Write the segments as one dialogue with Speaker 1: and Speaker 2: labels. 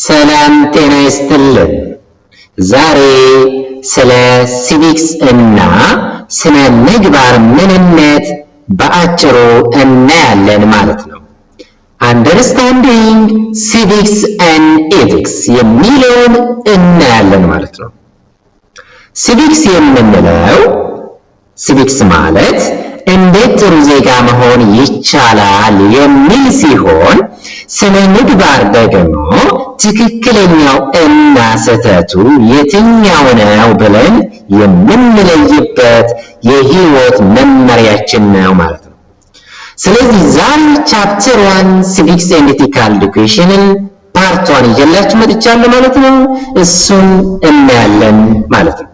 Speaker 1: ሰላም ጤና ይስጥልን። ዛሬ ስለ ሲቪክስ እና ስነ ምግባር ምንነት በአጭሩ እናያለን ማለት ነው። አንደርስታንዲንግ ሲቪክስ ኤንድ ኤቲክስ የሚለውን እናያለን ማለት ነው። ሲቪክስ የምንለው ሲቪክስ ማለት እንዴት ጥሩ ዜጋ መሆን ይቻላል የሚል ሲሆን ስነ ምግባር ደግሞ ትክክለኛው እና ስህተቱ የትኛው ነው ብለን የምንለይበት የህይወት መመሪያችን ነው ማለት ነው። ስለዚህ ዛሬ ቻፕተር 1 ሲቪክስ ኤንድ ኤቲካል ኤዱኬሽንን ፓርት 1 ይዤላችሁ መጥቻለሁ ማለት ነው። እሱን እናያለን ማለት ነው።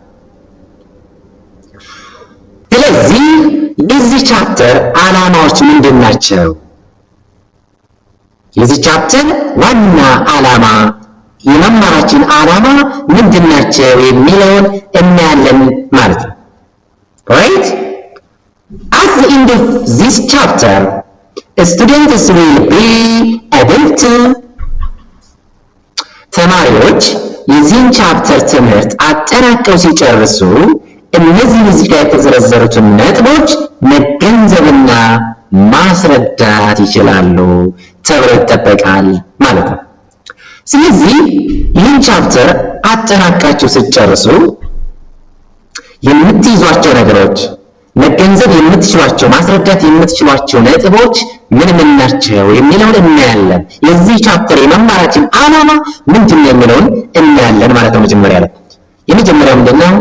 Speaker 1: ስለዚህ የዚህ ቻፕተር ዓላማዎች ምንድን ናቸው? የዚህ ቻፕተር ዋና ዓላማ የመማራችን ዓላማ ምንድን ናቸው የሚለውን እናያለን ማለት ነው። Right? At the end of this chapter, students will be able to ተማሪዎች የዚህን ቻፕተር ትምህርት አጠናቀው ሲጨርሱ እነዚህ ጋር የተዘረዘሩትን ነጥቦች መገንዘብና ማስረዳት ይችላሉ ተብሎ ይጠበቃል ማለት ነው። ስለዚህ ይህን ቻፕተር አጠናቃችሁ ስትጨርሱ የምትይዟቸው ነገሮች መገንዘብ የምትችሏቸው ማስረዳት የምትችሏቸው ነጥቦች ምን ምን ናቸው የሚለውን እናያለን። የዚህ ቻፕተር የመማራችን ዓላማ ምንድን ነው የሚለውን እናያለን ማለት ነው። የመጀመሪያው ምንድነው?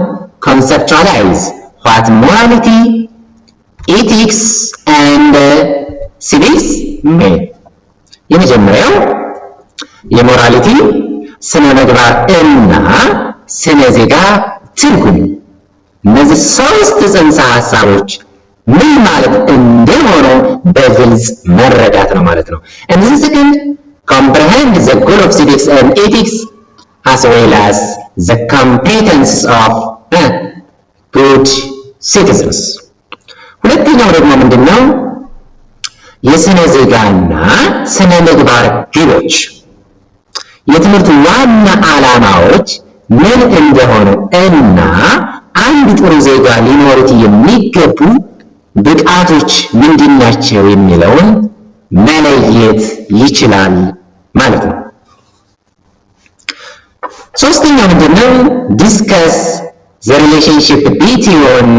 Speaker 1: conceptualize what morality, ethics and civics mean. የመጀመሪያው የሞራሊቲ ስነ ምግባር እና ስነ ዜጋ ትርጉም፣ እነዚህ ሶስት ጽንሰ ሐሳቦች ምን ማለት እንደሆነ በግልጽ መረዳት ነው ማለት ነው። and the second comprehend the goal of civics and ethics as well as the competence of good citizens. ሁለተኛው ደግሞ ምንድነው? የስነ ዜጋና ስነ ምግባር ግቦች፣ የትምህርቱ ዋና ዓላማዎች ምን እንደሆኑ እና አንድ ጥሩ ዜጋ ሊኖሩት የሚገቡ ብቃቶች ምንድናቸው የሚለውን መለየት ይችላል ማለት ነው። ሶስተኛው ምንድነው? discuss the relationship between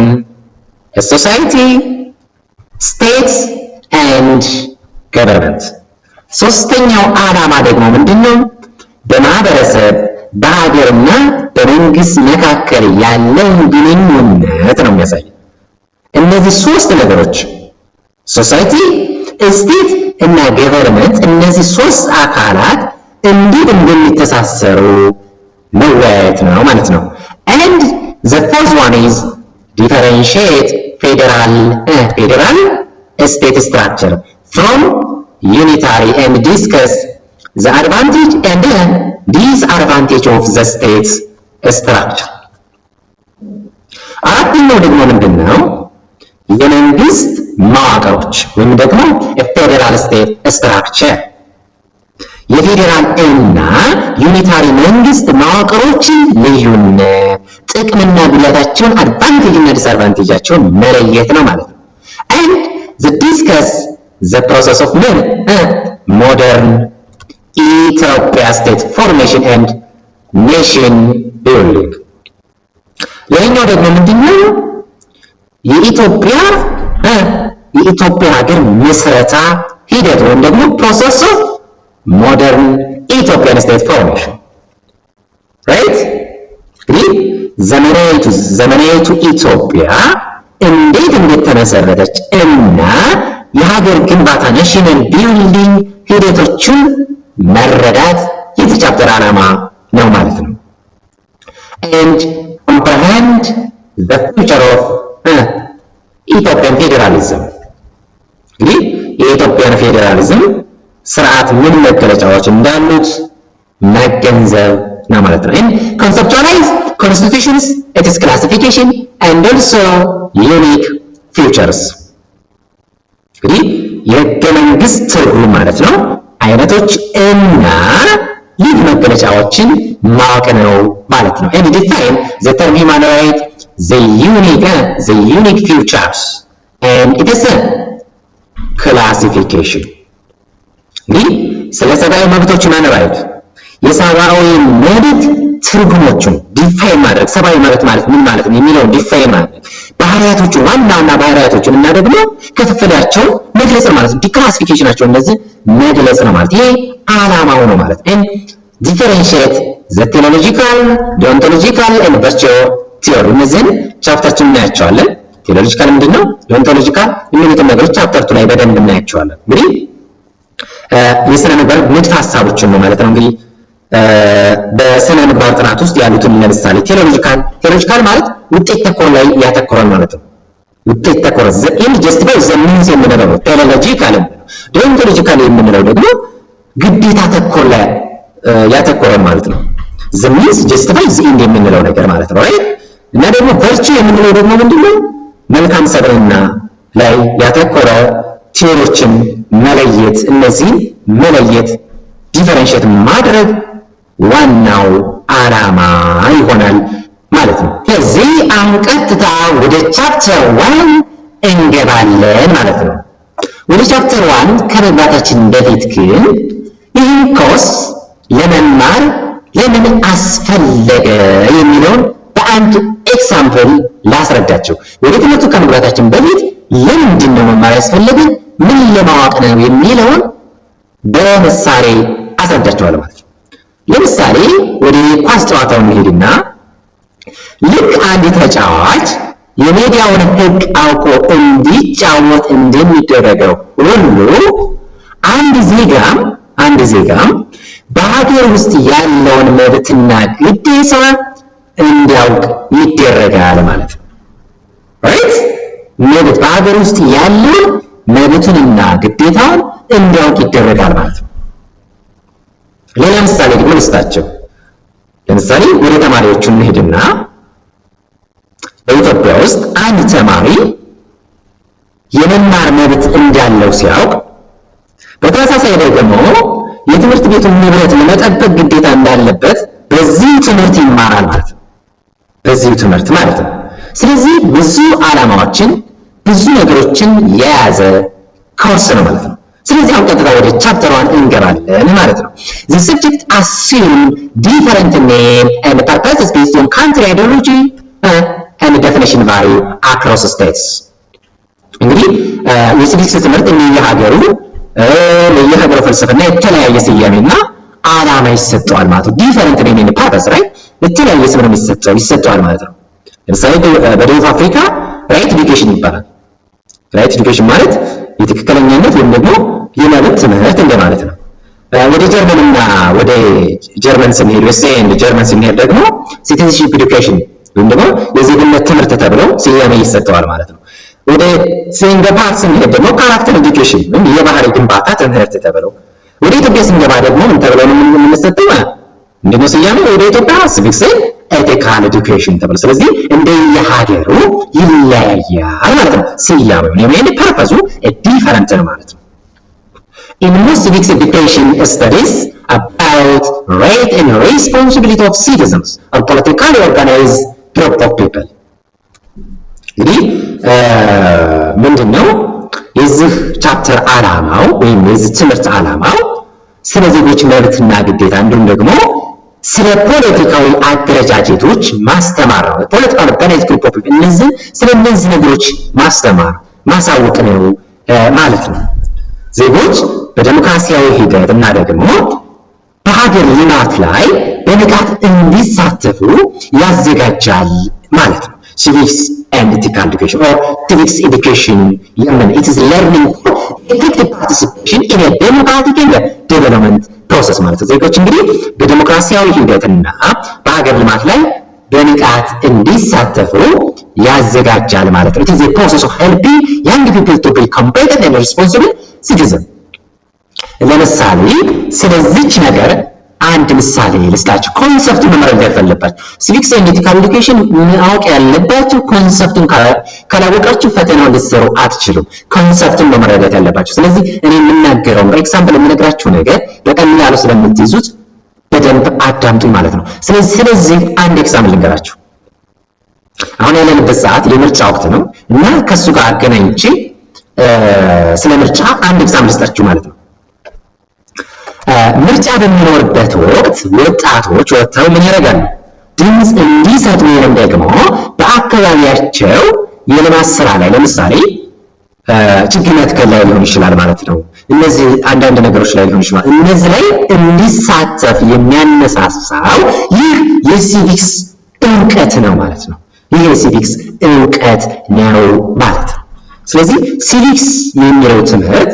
Speaker 1: a society, states and government. ሶስተኛው ዓላማ ደግሞ ምንድነው? በማህበረሰብ በሀገርና በመንግስት መካከል ያለውን ግንኙነት ነው የሚያሳየው። እነዚህ ሶስት ነገሮች ሶሳይቲ፣ ስቴት እና ገቨርንመንት፣ እነዚህ ሶስት አካላት እንዴት እንደሚተሳሰሩ መወያየት ነው ማለት ነው። and the fourth one is differentiate federal state structure from unitary and discuss the advantage and disadvantage of the state structure. አራተኛው ደግሞ ምንድነው? የመንግስት መዋቅሮች ወይም ደግሞ ፌደራል ስቴት ስትራክቸር፣ የፌዴራል እና ዩኒታሪ መንግስት መዋቅሮችን ልዩነት፣ ጥቅምና ጉዳታቸውን፣ አድቫንቴጅ እና ዲስአድቫንቴጃቸውን መለየት ነው ማለት ነው። and the discuss the process of modern Ethiopia state formation and nation building. ሌላኛው ደግሞ ምንድነው? የኢትዮጵያ ሀገር ምስረታ ሂደት ወይም ደግሞ process of modern Ethiopian state formation. right? እንግዲህ ዘመናዊቱ ኢትዮጵያ እንዴት እንደተመሰረተች እና የሀገር ግንባታ ናሽናል ቢልዲንግ ሂደቶችን መረዳት የዚህ ቻፕተር ዓላማ ነው ማለት ነው። and comprehend the future of Ethiopian federalism. እንግዲህ የኢትዮጵያን ፌዴራሊዝም ስርዓት ምን መገለጫዎች እንዳሉት መገንዘብ ነው ማለት ነው። and conceptualize constitutions, its classification and also unique features. እንግዲህ የህገ መንግስት ትርጉም ማለት ነው፣ አይነቶች እና ልዩ መገለጫዎችን ማወቅ ነው ማለት ነው። and define the term human right, the unique features and its classification። እንግዲህ ስለ ሰብአዊ መብቶች human right የሰብአዊ መብት ትርጉሞቹን ዲፋይን ማድረግ ሰብአዊ መብት ማለት ምን ማለት ነው የሚለውን ዲፋይን ማድረግ ባህሪያቶቹ ዋና ባህሪያቶቹን እና ደግሞ ክፍፍላቸው መግለጽ ነው ማለት ነው። ዲክላሲፊኬሽናቸው እነዚህ መግለጽ ነው ማለት ይሄ ዓላማው ነው ማለት ነው። differentiate the theological, deontological and virtue theory እነዚህን ቻፕተርችን እናያቸዋለን። ቴዎሎጂካል ምንድነው ዲኦንቶሎጂካል የሚሉትን ነገሮች ቻፕተርቱ ላይ በደንብ እናያቸዋለን። እንግዲህ የሥነ ምግባር ንድፈ ሐሳቦችን ነው ማለት ነው። እንግዲህ በሥነ ምግባር ጥናት ውስጥ ያሉትን ለምሳሌ ቴዎሎጂካል ማለት ውጤት ተኮር ላይ ያተኮራል ማለት ነው። ውጤት ተኮር justify the means የምንለው ነው ቴዎሎጂካል። ዲኦንቶሎጂካል የምንለው ደግሞ ግዴታ ተኮር ላይ ያተኮራል ማለት ነው። the means justify the end የምንለው ነገር ማለት ነው right። እና ደግሞ virtue የምንለው ደግሞ ምንድነው መልካም ሰብዕና ላይ ያተኮረ ቴዎሪዎችን መለየት እነዚህን መለየት ዲፈረንሺየት ማድረግ ዋናው ዓላማ ይሆናል ማለት ነው። ስለዚህ አሁን ቀጥታ ወደ ቻፕተር 1 እንገባለን ማለት ነው። ወደ ቻፕተር 1 ከመግባታችን በፊት ግን ይህን ኮርስ ለመማር ለምን አስፈለገ የሚለውን በአንድ ኤግዛምፕል ላስረዳቸው። ወደ ትምህርቱ ከመግባታችን በፊት ለምንድን ነው መማር ያስፈለገን ምን ለማወቅ ነው የሚለውን በምሳሌ አስረዳቸዋለሁ ማለት ነው። ለምሳሌ ወደ ኳስ ጨዋታው እንሄድና ልክ አንድ ተጫዋች የሜዳውን ሕግ አውቆ እንዲጫወት እንደሚደረገው ሁሉ አንድ ዜጋም በሀገር ውስጥ ያለውን መብትና ግዴታ እንዲያውቅ ይደረጋል ማለት ነው። ራይት መብት በሀገር ውስጥ ያለውን መብቱንና ግዴታውን እንዲያውቅ ይደረጋል ማለት ነው። ሌላ ምሳሌ ደግሞ ልስጣቸው። ለምሳሌ ወደ ተማሪዎቹ እንሄድና በኢትዮጵያ ውስጥ አንድ ተማሪ የመማር መብት እንዳለው ሲያውቅ በተመሳሳይ ደግሞ የትምህርት ቤቱን ንብረት ለመጠበቅ ግዴታ እንዳለበት በዚህ ትምህርት ይማራል ማለት ነው። በዚህ ትምህርት ማለት ነው። ስለዚህ ብዙ ዓላማዎችን ብዙ ነገሮችን የያዘ ኮርስ ነው ማለት ነው። ስለዚህ አሁን ቀጥታ ወደ ቻፕተር 1 እንገባለን ማለት ነው። the subject assume different name and purposes based on country ideology and definition vary across states። እንግዲህ የሲቪክስ ትምህርት ለየሀገሩ ፍልስፍና የተለያየ ስያሜና ዓላማ ይሰጠዋል ማለት ነው። ዲፈረንት ኔም ኤንድ ፐርፐስ ራይት የተለያየ ስም ነው ይሰጠዋል ማለት ነው። ለምሳሌ በደቡብ አፍሪካ ራይት ኤዱኬሽን ይባላል። ራይት ኤዱኬሽን ማለት የትክክለኛነት ወይም ደግሞ የመብት ትምህርት እንደማለት ነው። ወደ ጀርመንና ወደ ጀርመን ስንሄድ ጀርመን ስንሄድ ደግሞ ሲቲዝንሺፕ ኤዱኬሽን ወይም ደግሞ የዜግነት ትምህርት ተብሎ ስያሜ ይሰጠዋል ማለት ነው። ወደ ሲንጋፖር ስንሄድ ደግሞ ካራክተር ኤዱኬሽን ወይም የባህሪ ግንባታ ትምህርት ተብሎ፣ ወደ ኢትዮጵያ ስንገባ ደግሞ ምን ተብሎ ነው የምንሰጠው? እንደው ስያሜ ወደ ኢትዮጵያ ሲቪክስ ኤቲካል ኤዱኬሽን ተብሎ። ስለዚህ እንደየሀገሩ ይለያያል ማለት ነው። ስያሜው የምን ፐርፐዙ ዲፈረንት ነው ማለት ነው። In most civics education studies about right and responsibility of citizens or politically organized group of people። እንግዲህ ምንድነው የዚህ ቻፕተር ዓላማው ወይም የዚህ ትምህርት ዓላማው ስለ ዜጎች መብትና ግዴታ እንዲሁም ደግሞ ስለ ፖለቲካዊ አደረጃጀቶች ማስተማር ነው። ፖለቲካል ኦርጋናይዝድ ግሩፕ ኦፍ ፒፕል ስለ እነዚህ ነገሮች ማስተማር ማሳወቅ ነው ማለት ነው። ዜጎች በዲሞክራሲያዊ ሂደት እና ደግሞ በሀገር ልማት ላይ በንቃት እንዲሳተፉ ያዘጋጃል ማለት ነው። civics and ethical education or civics education it is learning effective participation in a democratic and development process ማለት ነው። ዜጎች እንግዲህ በዲሞክራሲያዊ ሂደትና በሀገር ልማት ላይ በንቃት እንዲሳተፉ ያዘጋጃል ማለት ነው። it is a process of helping young people to be competent and responsible citizen። ለምሳሌ ስለዚህች ነገር አንድ ምሳሌ ልስጣችሁ። ኮንሰፕቱን መረዳት አለባችሁ። ሲቪክስ ኤንድ ኤቲካል ኤዱኬሽን ማወቅ ያለባችሁ ኮንሰፕቱን ካላወቃችሁ ፈተናውን ልትሰሩ አትችሉም። ኮንሰፕቱን መረዳት ያለባችሁ። ስለዚህ እኔ የምናገረው ኤግዛምፕል የምነግራችሁ ነገር በቀላሉ ስለምትይዙት በደንብ አዳምጡኝ ማለት ነው። ስለዚህ አንድ ኤግዛምፕል ልንገራችሁ። አሁን ያለንበት ሰዓት የምርጫ ወቅት ነው እና ከሱ ጋር አገናኝቼ ስለ ምርጫ አንድ ኤግዛምፕል ልስጣችሁ ማለት ነው። ምርጫ በሚኖርበት ወቅት ወጣቶች ወጥተው ምን ያደርጋሉ? ድምፅ እንዲሰጡ ወይም ደግሞ በአካባቢያቸው የልማት ስራ ላይ ለምሳሌ ችግኝ መትከል ላይ ሊሆን ይችላል ማለት ነው። እነዚህ አንዳንድ ነገሮች ላይ ሊሆን ይችላል። እነዚህ ላይ እንዲሳተፍ የሚያነሳሳው ይህ የሲቪክስ እውቀት ነው ማለት ነው። ይህ የሲቪክስ እውቀት ነው ማለት ነው። ስለዚህ ሲቪክስ የሚለው ትምህርት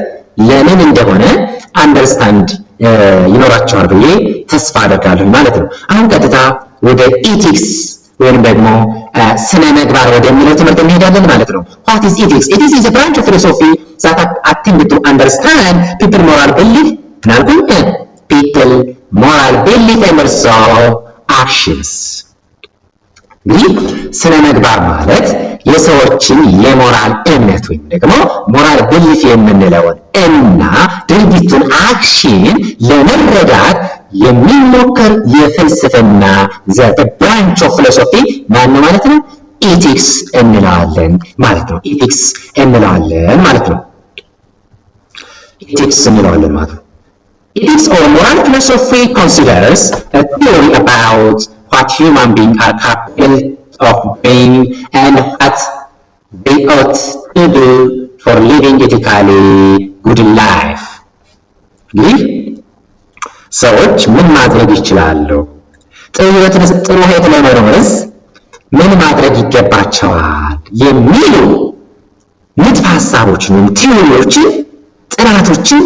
Speaker 1: ለምን እንደሆነ አንደርስታንድ ይኖራቸዋል ብዬ ተስፋ አደርጋለሁ ማለት ነው። አሁን ቀጥታ ወደ ኢቲክስ ወይም ደግሞ ስነ ምግባር ወደሚለው ትምህርት እንሄዳለን ማለት ነው። What is ethics? Ethics is a branch of philosophy that attempts to understand people moral belief and people moral belief and also actions. እንግዲህ ስነ ምግባር ማለት የሰዎችን የሞራል እምነት ወይም ደግሞ ሞራል ብሊፍ የምንለውን እና ድርጊቱን አክሽን ለመረዳት የሚሞከር የፍልስፍና ብራንች ኦፍ ፊሎሶፊ ማን ማለት ነው? ኢቲክስ እንለዋለን ማለት ነው። ኢቲክስ እንለዋለን ማለት ነው። ኢቲክስ እንለዋለን ማለት ነው። Ethics or moral philosophy considers a theory about what human beings are capable of being and what they ought to do for living ethically good life. እንግዲህ ሰዎች ምን ማድረግ ይችላሉ? ጥሩ ህይወት ለመኖርስ ምን ማድረግ ይገባቸዋል? የሚሉ ንድፈ ሀሳቦችን ወይም ቲዎሪዎችን ጥናቶችን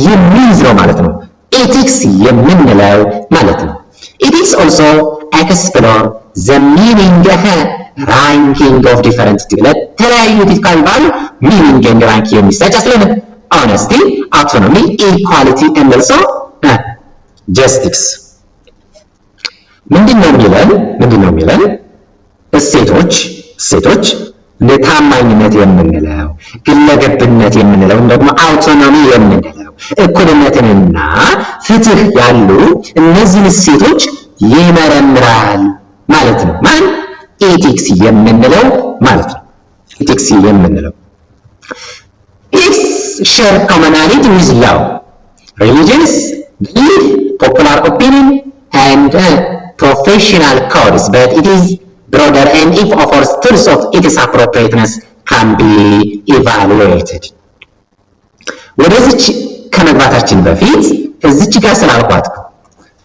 Speaker 1: የሚይዝ ነው ማለት ነው ኤቲክስ የምንለው ማለት ነው። Ethics also explore the meaning ranking of different ለተለያዩ ኤቲካል ቫልዩ ሚኒንግ ኤንድ ራንክ የሚሰጥ ስለሆነ honesty, autonomy, equality and also justice ምንድነው የሚለን እሴቶች ለታማኝነት የምንለው ግለገብነት የምንለው ደግሞ አውቶኖሚ የምንለው እኩልነትንና ፍትህ ያሉ እነዚህን እሴቶች ይመረምራል ማለት ነው። ማን ኤቲክስ የምንለው ማለት ነው። ኤቲክስ የምንለው Ethics share commonality with law, religions, belief, popular opinion and professional codes, but it is broader and if offers tools of its appropriateness can be evaluated. ወደዚች ከመግባታችን በፊት እዚች ጋር ስላልኳት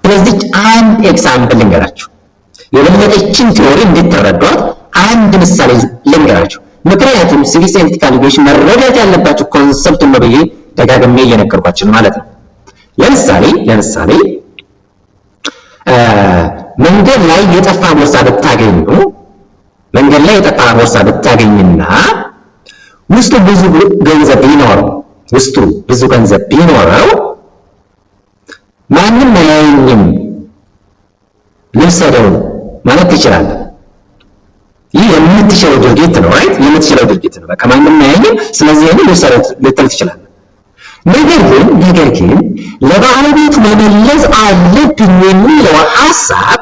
Speaker 1: ስለዚች አንድ ኤግዛምፕል ልንገራችሁ። የበለጠችን ቲዎሪ እንድትረዷት አንድ ምሳሌ ልንገራችሁ። ምክንያቱም ሲቪክስ ኤንድ ኤቲካል ኤጁኬሽን መረዳት ያለባችሁ ኮንሰፕት ነው ብዬ ደጋግሜ እየነገርኳችሁ ማለት ነው። ለምሳሌ መንገድ ላይ የጠፋ ቦርሳ ብታገኝና ውስጡ ብዙ ገንዘብ ቢኖረው ማንም አያየኝም ልውሰደው ማለት ትችላለህ። ይህ የምትችለው ድርጊት ነው right? የምትችለው ድርጊት ነው። በቃ ማንም አያየኝም ስለዚህ ይሄን ልውሰደው ልትል ትችላለህ። ነገር ግን ለባለቤቱ መመለስ አለብኝ የሚለው ሐሳብ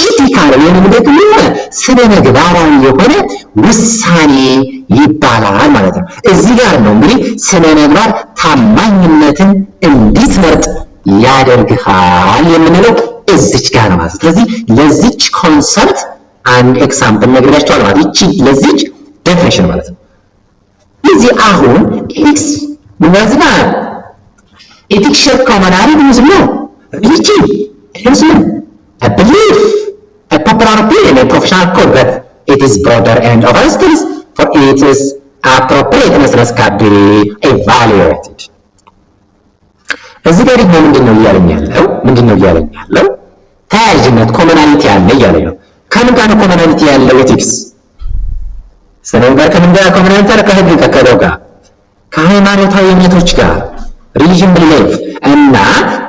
Speaker 1: ኢቲካል ወይም ደግሞ ስነ ምግባራዊ የሆነ ውሳኔ ይባላል ማለት ነው። እዚህ ጋር ነው እንግዲህ ስነ ምግባር ታማኝነትን እንድትመርጥ ያደርግሃል የምንለው እዚች ጋር ነው ማለት ነው። ስለዚህ ለዚች ኮንሰፕት አንድ ኤግዛምፕል ነግሬያችኋለሁ ማለት እቺ ለዚች ዴፊኒሽን ማለት ነው። እዚህ አሁን ኤቲክስ ምንድነው? ኤቲክስ share commonality with law, religion, a belief, a popular opinion, a professional code, but it is broader and offers tools for its appropriateness can be evaluated. እዚህ ጋር ደግሞ ምንድነው እያለኝ ያለው ተያያዥነት ኮመናሊቲ አለ እያለ ነው። ከምን ጋር ኮመናሊቲ ያለው ኤቲክስ ሰነው ጋር ከምን ጋር ኮመናሊቲ አለ? ከህግ ከከለው ጋር ከሃይማኖታዊ እምነቶች ጋር ሪሊጅን ብሊፍ እና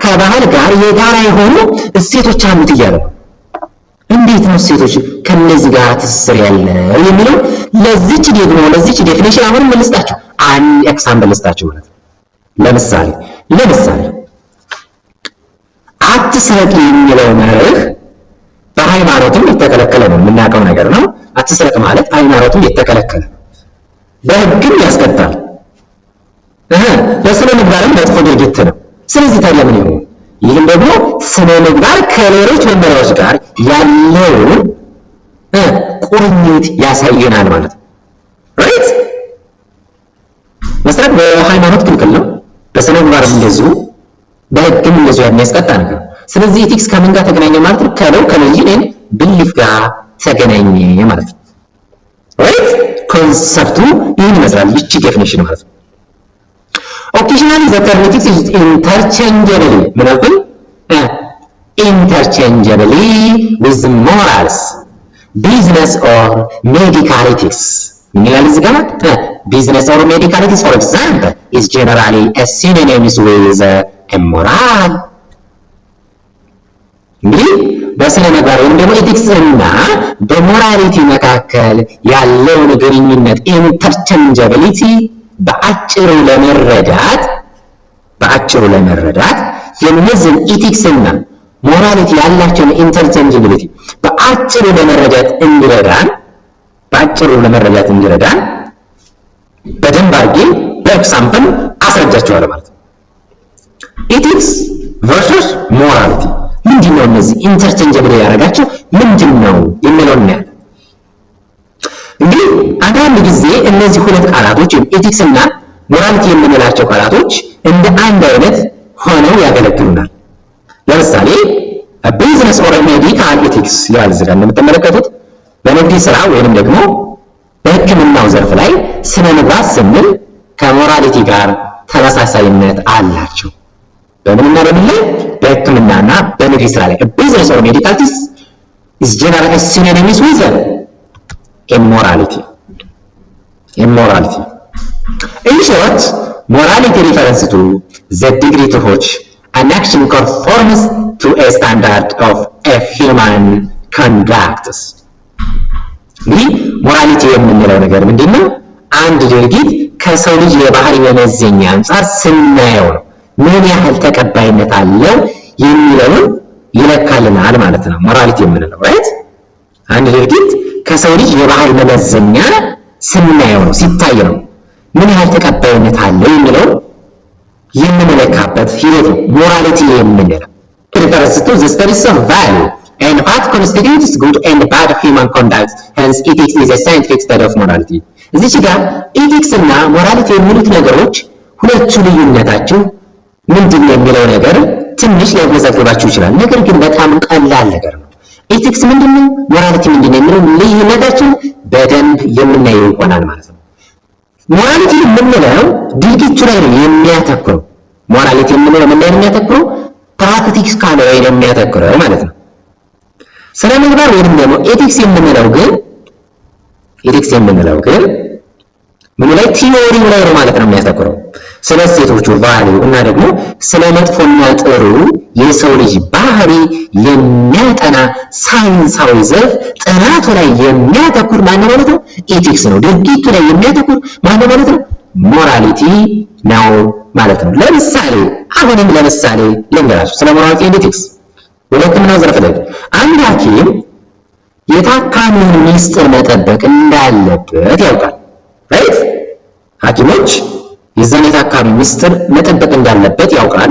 Speaker 1: ከባህል ጋር የጋራ የሆኑ እሴቶች አሉት እያለ ነው። እንዴት ነው እሴቶች ከነዚህ ጋር ትስስር ያለው የሚለው ለዚች ዴፊኒሽን አሁን መልስጣችሁ አንድ ኤግዛምፕል ልስጣችሁ ማለት ነው። ለምሳሌ አትስረቅ የሚለው መርህ በሃይማኖትም የተከለከለ ነው፣ የምናውቀው ነገር ነው። አትስረቅ ማለት ሃይማኖትም የተከለከለ ነው፣ በህግም ያስቀጣል፣ በስነ ምግባርም መጥፎ ድርጊት ነው። ስለዚህ ታዲያ ምን ይሆን? ይህም ደግሞ ስነ ምግባር ከሌሎች መመሪያዎች ጋር ያለውን ቁርኝት ያሳየናል ማለት ነው። ራይት? መስረቅ በሃይማኖት ክልክል ነው፣ በስነ ምግባርም እንደዚሁ፣ በህግም እንደዚሁ የሚያስቀጣ ነገር። ስለዚህ ኤቲክስ ከምን ጋር ተገናኘ ማለት ነው? ከሎጂን ብሊፍ ጋር ተገናኘ ማለት ነው። ራይት? ኮንሰፕቱ ይህን ይመስላል። ይቺ ዴፊኒሽን ማለት ነው። ኦኬዥናሊ ዘ ተርም ኤቲክስ ኢዝ ኢንተርቼንጀብሊ ምናምን ኢንተርቼንጀብሊ ዊዝ ሞራልስ ቢዝነስ ኦር ሜዲካል ኤቲክስ ይላል እዚህ ጋር። ቢዝነስ ኦር ሜዲካል ኤቲክስ ፎር ኤግዛምፕል ኢዝ ጀነራሊ ሲኖኒምስ ዊዝ ሞራል። እንግዲህ በስነ ምግባር ወይም ደግሞ ኤቲክስ እና በሞራሊቲ መካከል ያለውን ግንኙነት ኢንተርቼንጀብሊቲ በአጭሩ ለመረዳት የነዚህን ኤቲክስ እና ሞራሊቲ ያላቸውን ኢንተርቼንጀብሊቲ በአጭሩ ለመረዳት እንዲረዳን በደንብ አድርጌ በኤግዛምፕል አስረጃቸዋለሁ ማለት ነው። ኤቲክስ ቨርሰስ ሞራሊቲ ምንድነው? እነዚህ ኢንተርቼንጀብል ያደረጋቸው ምንድነው የሚለውን እናያለን። እንግዲህ አንዳንድ ጊዜ እነዚህ ሁለት ቃላቶች ኤቲክስ እና ሞራሊቲ የምንላቸው ቃላቶች እንደ አንድ አይነት ሆነው ያገለግሉናል። ለምሳሌ ቢዝነስ ኦር ሜዲካል ኤቲክስ ይላል እዚህ ጋር እንደምትመለከቱት። በንግድ ስራ ወይንም ደግሞ በሕክምናው ዘርፍ ላይ ስነ ምግባር ስንል ከሞራሊቲ ጋር ተመሳሳይነት አላቸው። በምንና በምን ላይ? በሕክምናና በንግድ ስራ ላይ ቢዝነስ ኦር ሜዲካል ኤቲክስ is generally synonymous with immorality. In short, morality refers to the degree to which an action conforms to a standard of a human conduct. እንግዲህ ሞራሊቲ የምንለው ነገር ምንድነው? አንድ ድርጊት ከሰው ልጅ የባህሪ መመዘኛ አንጻር ስናየው ነው ምን ያህል ተቀባይነት አለው የሚለውን ይለካልናል ማለት ነው ሞራሊቲ የምንለው። ራይት? አንድ ድርጊት ከሰው ልጅ የባህሪ መመዘኛ ስናየው ነው ሲታይ ነው ምን ያህል ተቀባይነት አለው የሚለውን የምንለካበት ሂደት ነው ሞራሊቲ የምንለው። refers to the studies of value and what constitutes good and bad human conduct. Hence, ethics is a scientific study of morality. እዚህ ጋር ኤቲክስ እና ሞራሊቲ የሚሉት ነገሮች ሁለቱ ልዩነታቸው ምንድን ነው የሚለው ነገር ትንሽ ሊያወዛግባችሁ ይችላል። ነገር ግን በጣም ቀላል ነገር ነው። ኤቲክስ ምንድነው፣ ሞራሊቲ ምንድነው የሚለው ልዩነታቸው በደንብ የምናየው ይሆናል ማለት ነው። ሞራሊቲ የምንለው ድርጊቱ ላይ ነው የሚያተኩረው። ሞራሊቲ የምንለው ምን ላይ ነው የሚያተኩረው? ፕራክቲክስ ካለ ላይ ነው የሚያተኩረው ማለት ነው። ስነ ምግባር ወይም ደግሞ ኤቲክስ የምንለው ግን ምን ላይ? ቲዮሪው ላይ ነው ማለት ነው የሚያተኩረው። ስለ ሴቶቹ ቫልዩ እና ደግሞ ስለ መጥፎና ጥሩ የሰው ልጅ ባህሪ የሚያጠና ሳይንሳዊ ዘርፍ ጥናቱ ላይ የሚያተኩር ማን ማለት ነው? ኤቲክስ ነው። ድርጊቱ ላይ የሚያተኩር ማን ማለት ነው? ሞራሊቲ ነው ማለት ነው። ለምሳሌ ልንገራችሁ ስለ ሞራሊቲ እና ኤቲክስ በሕክምናው ዘርፍ ላይ አንድ ሐኪም የታካሚውን ሚስጥር መጠበቅ እንዳለበት ያውቃል። ራይት? ሐኪሞች የዛን የታካሚ ሚስጥር መጠበቅ እንዳለበት ያውቃል።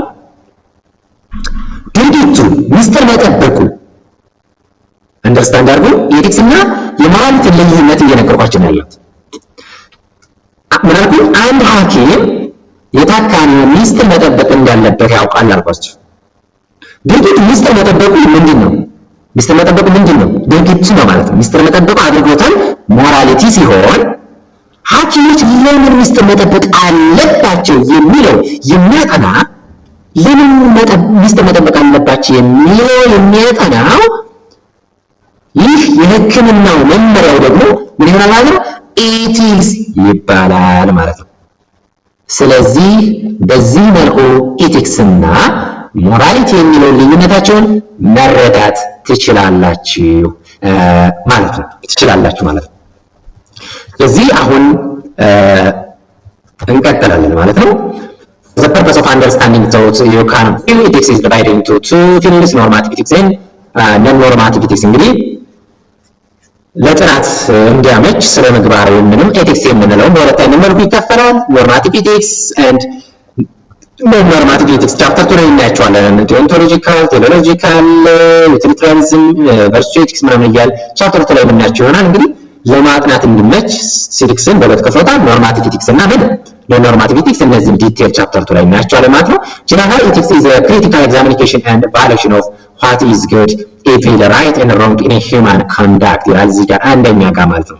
Speaker 1: ድርጊቱ ሚስጥር መጠበቁ አንደርስታንድ አድርጉ። የኤቲክስ እና የሞራሊቲ ልዩነት እየነገርኳችሁ ነው ያለው። ምናልባት አንድ ሐኪም የታካሚውን ሚስጥር መጠበቅ እንዳለበት ያውቃል አልኳችሁ። ድርጊቱ ሚስጥር መጠበቁ ምንድነው? ድርጊቱ ነው ማለት ነው። ሚስጥር መጠበቁ አድርጎታል ሞራሊቲ ሲሆን ሐኪሞች ለምን ሚስጥር መጠበቅ አለባቸው የሚለው የሚያጠና ለምን ሚስጥር መጠበቅ አለባቸው የሚለው የሚያጠናው ይህ የሕክምናው መመሪያው ደግሞ ምን ይሆናል ማለት ነው? ኤቲክስ ይባላል ማለት ነው። ስለዚህ በዚህ መልኩ ኤቲክስና ሞራሊቲ የሚለው ልዩነታቸውን መረዳት ትችላላችሁ ማለት ነው። ስለዚህ አሁን እንቀጥላለን ማለት ነው። the purpose of understanding thought you can view ethics is divided into two fields, normative ethics and non-normative ethics. እንግዲህ ለጥናት እንዲያመች ስለ ምግባር የምንም ኤቲክስ የምንለው በሁለት አይነት መልኩ ይከፈላል። ኖርማቲቭ ኤቲክስ and non-normative ethics ቻፕተር 2 ላይ እናያቸዋለን። ዲኦንቶሎጂካል፣ ቴዎሎጂካል፣ ዩቲሊታሪያኒዝም፣ ቨርቹ ኤቲክስ ምናምን እያል ቻፕተር 2 ላይ የምናያቸው ይሆናል። እንግዲህ ለማጥናት እንዲመች ሲቲክስን በሁለት ከፍሎታል። ኖርማቲቭ ኤቲክስ እና ምን non-normative ethics እነዚህን ዲቴል ቻፕተር 2 ላይ እናያቸዋለን ማለት ነው። ጀነራል ኤቲክስ is a critical examination and evaluation of what is good, evil, right and wrong in a human conduct ይላል እዚህ ጋር አንደኛ ጋር ማለት ነው።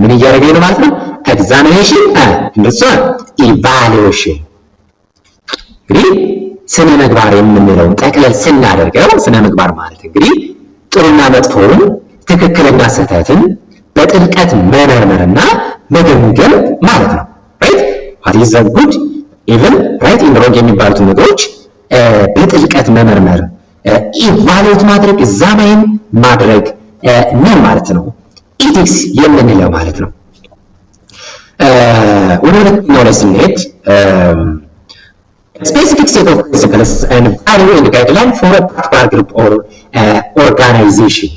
Speaker 1: ምን እያደረገ ነው ማለት ነው? ኤግዛሚኔሽን እንደሷ ኢቫሉዌሽን። እንግዲህ ስነ ምግባር የምንለውን ጠቅለል ስናደርገው ስነ ምግባር ማለት እንግዲህ ጥሩና መጥፎውን ትክክልና ስህተትን በጥልቀት መመርመርና መገምገም ማለት ነው። right what is the good, evil, right and wrong የሚባሉትን ነገሮች በጥልቀት መመርመር ኢቫሉዌት ማድረግ ኤግዛማይን ማድረግ ነው ማለት ነው ኢቲክስ የምንለው ማለት ነው። ወደ ሁለተኛው ላይ ስንሄድ specific set of principles and value and guideline for a particular group or organization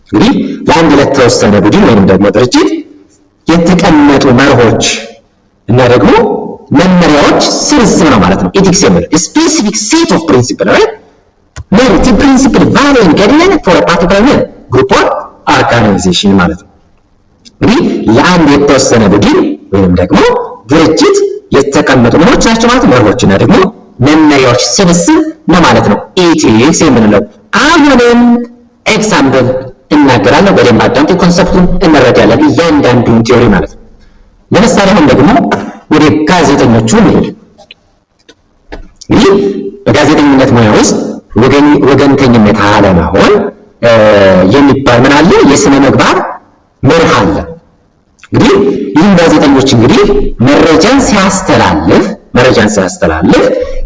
Speaker 1: እንግዲህ ለአንድ ለተወሰነ ቡድን ወይም ደግሞ ድርጅት የተቀመጡ መርሆች እና ደግሞ መመሪያዎች ስብስብ ነው ማለት ነው ኢቲክስ የምንለው specific set of principles right narrative principle value and guideline for a particular group or organization ማለት ነው። እንግዲህ ለአንድ የተወሰነ ቡድን ወይም ደግሞ ድርጅት የተቀመጡ መርሆች ናቸው ማለት መርሆችና ደግሞ መመሪያዎች ስብስብ ነው ማለት ነው ኢቲክስ የምንለው። አሁንም ኤግዛምፕል እናገራለሁ በደንብ አዳምጡ፣ ኮንሰፕቱን እንረዳለን እያንዳንዱን ቲዮሪ ማለት ነው። ለምሳሌ አሁን ደግሞ ወደ ጋዜጠኞቹ እንሄድ። እንግዲህ በጋዜጠኝነት ሙያ ውስጥ ወገንተኝነት አለመሆን የሚባል ምን አለ? የስነ ምግባር መርህ አለ። እንግዲህ ይህን ጋዜጠኞች እንግዲህ መረጃን ሲያስተላልፍ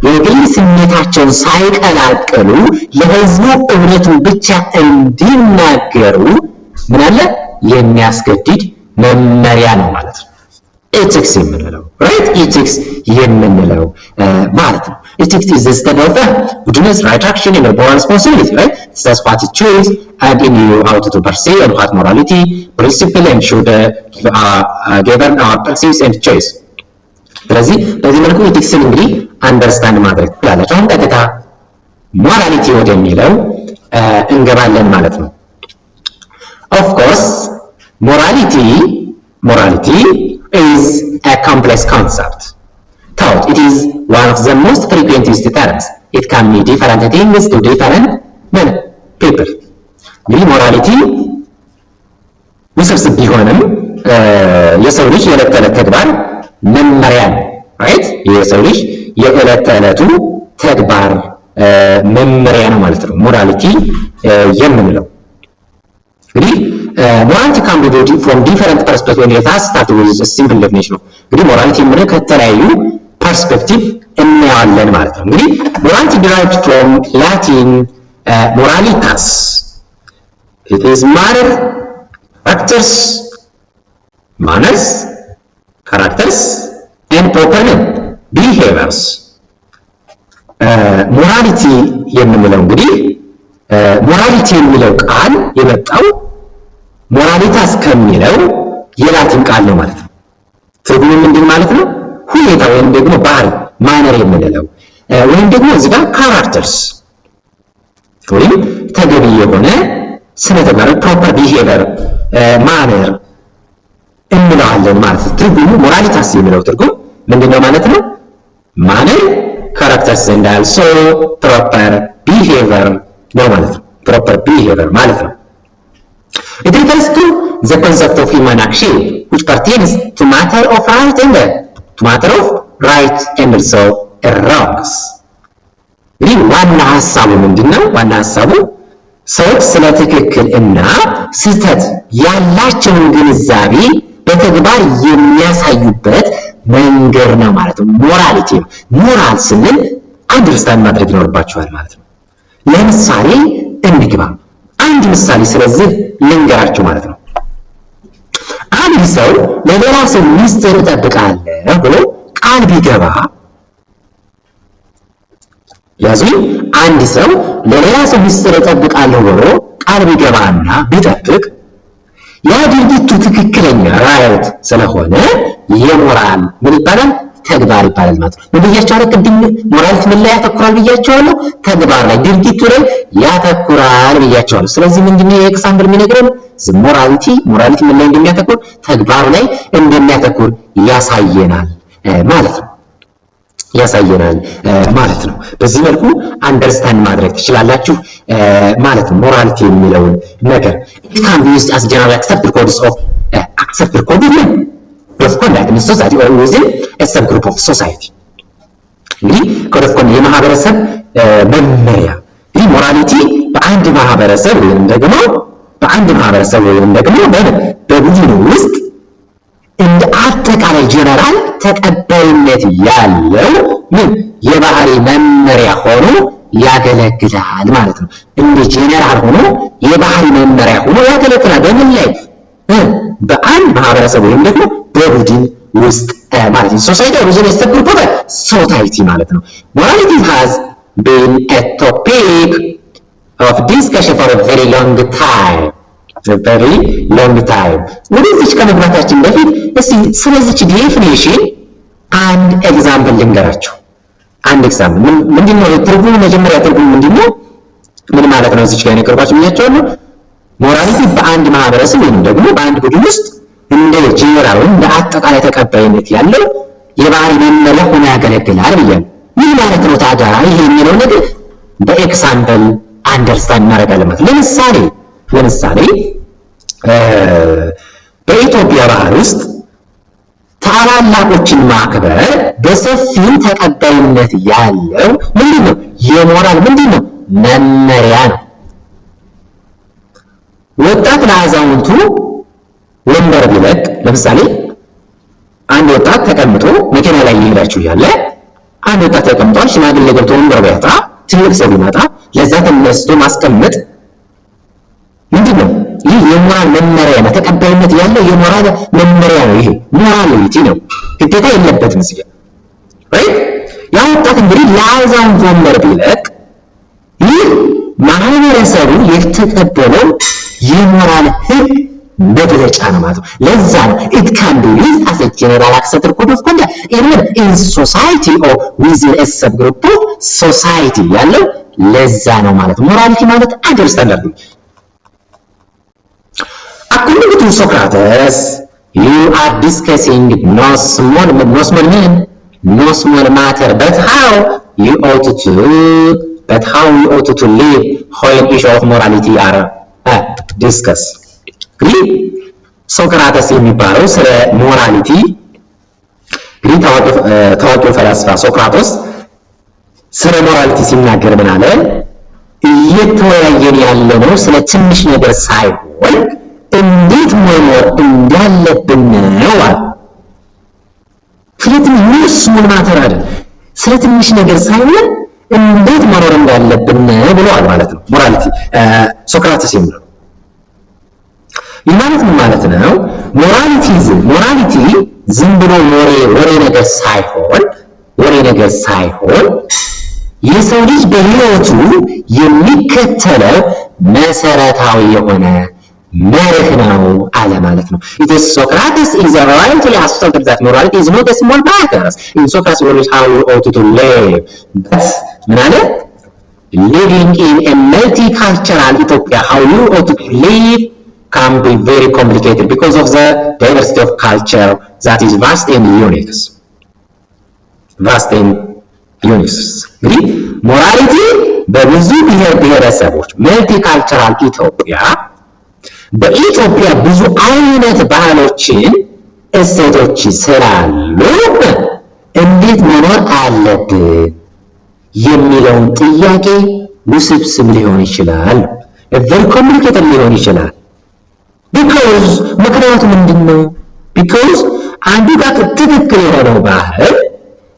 Speaker 1: የግል ስሜታቸውን ሳይቀላቅሉ ለህዝቡ እውነቱን ብቻ እንዲናገሩ ምን አለ? የሚያስገድድ መመሪያ ነው ማለት ነው ኤቲክስ የምንለው right ethics የምንለው ማለት ነው። ethics is the study of goodness, right action and moral responsibility, right? That's what it shows and in you how to perceive and what morality principle and should govern our perceives and choice. ስለዚህ በዚህ መልኩ ኤቲክስን እንግዲህ አንደርስታንድ ማድረግ ትችላላችሁ። አሁን ቀጥታ ሞራሊቲ ወደሚለው እንገባለን ማለት ነው። of course morality is a complex concept. Thought it is one of the most frequent used terms. It can mean different things to different people. እንግዲህ ሞራሊቲ ውስብስብ ቢሆንም የሰው ልጅ የዕለት ተዕለት ተግባር መመሪያ ነው right የሰው ልጅ የዕለት ተዕለቱ ተግባር መመሪያ ነው ማለት ነው ሞራሊቲ የምንለው። እንግዲህ morality can be viewed from different perspectives when it has started with a simple definition of እንግዲህ ሞራሊቲ የምንለው ከተለያዩ ፐርስፔክቲቭ እናያለን ማለት ነው። እንግዲህ morality derived from Latin moralitas. It is manners, characters and proper behaviors. ሞራሊቲ የምንለው እንግዲህ ሞራሊቲ የሚለው ቃል የመጣው ሞራሊታስ ከሚለው የላቲን ቃል ነው ማለት ነው። ትርጉሙ ምንድን ማለት ነው? ሁኔታ ወይም ደግሞ ባህሪ ማነር የምንለው ወይም ደግሞ እዚህ ጋር ካራክተርስ ወይም ተገቢ የሆነ ስነ ተግባር ፕሮፐር ቢሄቪየር ማነር እንለዋለን ማለት ነው። ትርጉሙ ሞራሊታስ የሚለው ትርጉም ምንድነው ማለት ነው? ማነር ካራክተርስ and also proper behavior ነው ማለት ነው። proper behavior ማለት ነው። It refers to the concept of human action which pertains to matter of right and also wrongs. ይህ ዋና ሐሳቡ ምንድነው? ዋና ሐሳቡ ሰዎች ስለ ትክክል እና ስህተት ያላቸውን ግንዛቤ በተግባር የሚያሳዩበት መንገድ ነው ማለት ነው። ሞራሊቲ ሞራል ስንል አንደርስታንድ ማድረግ ይኖርባችኋል ማለት ነው። ለምሳሌ እንግባ አንድ ምሳሌ ስለዚህ ልንገራችሁ ማለት ነው። አንድ ሰው ለሌላ ሰው ሚስጥር እጠብቃለሁ ብሎ ቃል ቢገባ ያዙኝ። አንድ ሰው ለሌላ ሰው ምስጢር እጠብቃለሁ ብሎ ቃል ቢገባና ቢጠብቅ ያ ድርጊቱ ትክክለኛ ራይት ስለሆነ የሞራል ምን ይባላል? ተግባር ይባላል ማለት ነው። ምን ብያቸዋለሁ ቅድም? ሞራሊቲ ምን ላይ ያተኩራል ብያቸዋለሁ? ተግባር ላይ፣ ድርጊቱ ላይ ያተኩራል ብያቸዋለሁ። ስለዚህ ምንድነው የኤግዛምፕል የሚነግረን? ሞራሊቲ ምን ላይ እንደሚያተኩር፣ ተግባሩ ላይ እንደሚያተኩር ያሳየናል ማለት ነው። በዚህ መልኩ አንደርስታንድ ማድረግ ትችላላችሁ ማለት ነው። ሞራሊቲ የሚለውን ነገር it can be used as general accepted codes of conduct in society or within a subgroup of society። እንግዲህ ኮድ ኦፍ ኮንዳክት የማህበረሰብ መመሪያ። እንግዲህ ሞራሊቲ በአንድ ማህበረሰብ ወይም ደግሞ በቡድን ውስጥ እንደ አጠቃላይ ጀነራል ተቀባይነት ያለው ምን የባህሪ መመሪያ ሆኖ ያገለግላል ማለት ነው። እንደ ጀነራል ሆኖ የባህሪ መመሪያ ሆኖ ያገለግላል። በምን ላይ? በአንድ ማህበረሰብ ወይም ደግሞ በቡድን ውስጥ ማለት ነው። ሶሳይቲ ኦሪጂን ስተግሩፕ ሶሳይቲ ማለት ነው። ሞራሊቲ has been a topic of discussion for a very long time. ወደዚች ከመግባታችን በፊት እስቲ ስለዚች ዴፊኒሽን አንድ ኤግዛምፕል ልንገራችሁ። አንድ ኤግዛምፕል ምንድነው? ትርጉሙ መጀመሪያ ትርጉሙ ምንድነው? ምን ማለት ነው? እዚች ጋር የነገርኳችሁ ብያቸዋለሁ። ሞራሊቲ በአንድ ማህበረሰብ ወይም ደግሞ በአንድ ቡድን ውስጥ እንደ ጀነራል ወይም እንደ አጠቃላይ ተቀባይነት ያለው የባህሪ መመሪያ ሆኖ ያገለግላል ብያለሁ። ምን ማለት ነው ታዲያ ይሄ የሚለው ነገር በኤግዛምፕል አንደርስታንድ እናደርጋለን ማለት። ለምሳሌ በኢትዮጵያ ባህል ውስጥ ታላላቆችን ማክበር በሰፊው ተቀባይነት ያለው ምንድነው? የሞራል ምንድነው? መመሪያ ነው። ወጣት ለአዛውንቱ ወንበር ቢለቅ፣ ለምሳሌ አንድ ወጣት ተቀምጦ መኪና ላይ እየሄዳችሁ ያለ አንድ ወጣት ተቀምጧል። ሽማግሌ ገብቶ ወንበር ቢያጣ፣ ትልቅ ሰው ቢመጣ ለዛ ተነስቶ ማስቀመጥ ምንድነው? ይህ የሞራል መመሪያ ነው። ተቀባይነት ያለው የሞራል መመሪያ ነው። ይሄ ሞራሊቲ ነው። ግዴታ የለበትም እዚህ right? ያ ወጣት እንግዲህ ለአዛውንት ወንበር ቢለቅ ይህ ማህበረሰቡ የተቀበለው የሞራል ህግ መግለጫ ነው ማለት ነው። ለዛ ነው it can be used as a general accepted code of conduct in society or within a subgroup of society ያለው ለዛ ነው ማለት ነው። ሞራሊቲ ማለት አንደርስታንድ አድርጉ። According to Socrates, you are discussing no small matter, but how you ought to live when issue of morality are discussed. እንግዲህ ሶክራተስ የሚባለው ስለ ሞራሊቲ እንግዲህ ታዋቂው ፈላስፋ ሶክራቶስ ስለ ሞራሊቲ ሲናገር ምን አለ? እየተወያየን ያለነው ስለ ትንሽ ነገር ሳይሆን እንዴት መኖር እንዳለብን ነው አለ። ስለ ትንሽ ማተር አይደል፣ ስለ ትንሽ ነገር ሳይሆን እንዴት መኖር እንዳለብን ብለዋል ማለት ነው። ሞራሊቲ ሶክራተስ የሚለው ይህ ማለት ነው? ሞራሊቲ ዝም ብሎ ወሬ ነገር ሳይሆን የሰው ልጅ በህይወቱ የሚከተለው መሰረታዊ የሆነ መርህ ነው አለ ማለት ነው። It is Socrates is rightly asserted that morality is not a small matter. In Socrates always how you ought to live. But ምን አለ? Living in a multicultural Ethiopia, how you ought to live can be very complicated because of the diversity of culture that is vast and unique. እንግዲህ ሞራሊቲ በብዙ ብሔረሰቦች መልቲካልቸራል ኢትዮጵያ በኢትዮጵያ ብዙ አይነት ባህሎችን እሴቶች ስላሉ እንዴት መኖር አለብን የሚለውን ጥያቄ ውስብስብ ሊሆን ይችላል፣ very complicated ሊሆን ይችላል። ምክንያቱ ምንድነው? because አንዱ ጋር ትክክል የሆነው ባህል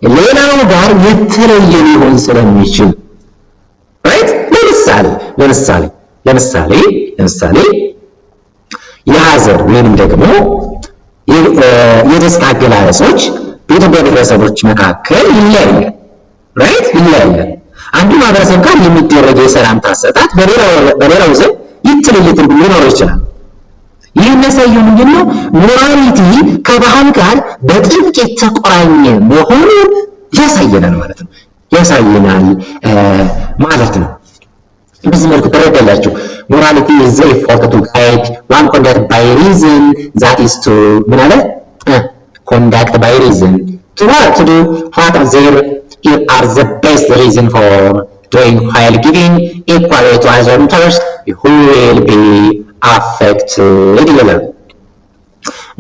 Speaker 1: ሌላው ጋር የተለየ ሊሆን ስለሚችል right? ለምሳሌ የሐዘን ወይም ደግሞ የደስታ አገላለጾች በኢትዮጵያ ብሔረሰቦች መካከል ይለያያል right? አንዱ ማህበረሰብ ጋር የሚደረግ የሰላምታ አሰጣጥ በሌላው ዘንድ የተለየ ትርጉም ሊኖረው ይችላል። ይህ የሚያሳየው ምንድነው? ሞራሊቲ ከባህል ጋር በጥብቅ የተቆራኘ መሆኑን ያሳየናል ማለት ነው። በዚህ መልኩ ተረዳላችሁ። ሞራሊቲ is the effort to guide one conduct by reason, that is to conduct by reason, to do what there are the best reason for doing while giving equality to others who will be affected ይላል።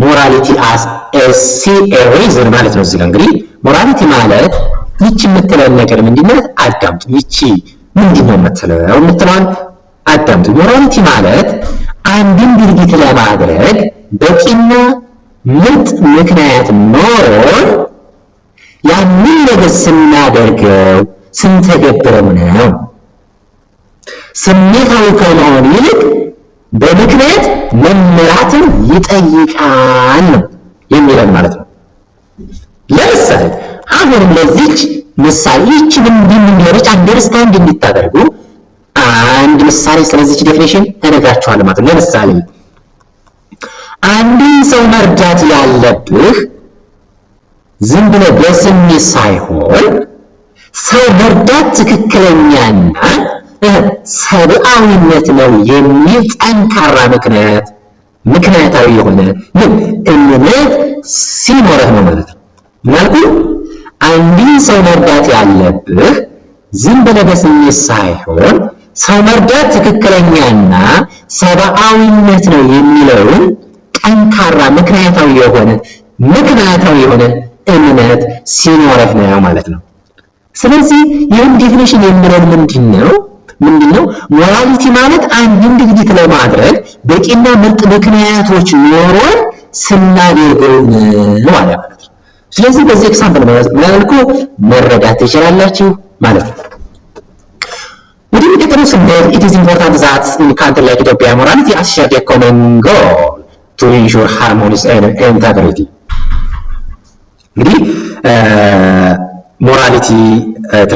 Speaker 1: ሞራሊቲ as a reason ማለት ነው። እዚህ ጋር እንግዲህ ሞራሊቲ ማለት ይቺ የምትለውን ነገር ምንድነው? አዳምጡ። ይቺ ምንድነው የምትለውን አዳምጡ። ሞራሊቲ ማለት አንድን ድርጊት ለማድረግ በቂና ምርጥ ምክንያት ኖሮን ያንን ነገር ስናደርገው ስንተገብረው ነው። ስሜታዊ ከመሆን ይልቅ በምክንያት መመራትን ይጠይቃል ነው የሚለን ማለት ነው። ለምሳሌ አሁን ለዚች ምሳሌ ይቺ ምንድን እንደሆነች አንደርስታንድ እንድታደርጉ አንድ ምሳሌ ስለዚች ዴፊኒሽን እነግራችኋለሁ ማለት ነው። ለምሳሌ አንድን ሰው መርዳት ያለብህ ዝም ብለህ በስሜት ሳይሆን ሰው መርዳት ትክክለኛና ሰብአዊነት ነው የሚል ጠንካራ ምክንያታዊ የሆነ እምነት ሲኖርህ ነው ማለት ነው። ምክንያቱም አንድን ሰው መርዳት ያለብህ ዝም ብለህ በስሜት ሳይሆን ሰው መርዳት ትክክለኛና ሰብአዊነት ነው የሚለውን ጠንካራ ምክንያታዊ የሆነ እምነት ሲኖርህ ነው ማለት ነው። ስለዚህ ይህን ዴፊኒሽን የሚለው ምንድነው? ሞራሊቲ ማለት አንድን ድርጊት ለማድረግ በቂና ምርጥ ምክንያቶች ኖሮን ስናደርገው ነው ማለት ነው። ስለዚህ በዚህ ኤግዛምፕል መልኩ መረዳት ትችላላችሁ ማለት ነው። ወዲህ ደግሞ ስንሄድ it is important that in a country like Ethiopia morality has shared a common goal to ensure harmony and integrity. እንግዲህ ሞራሊቲ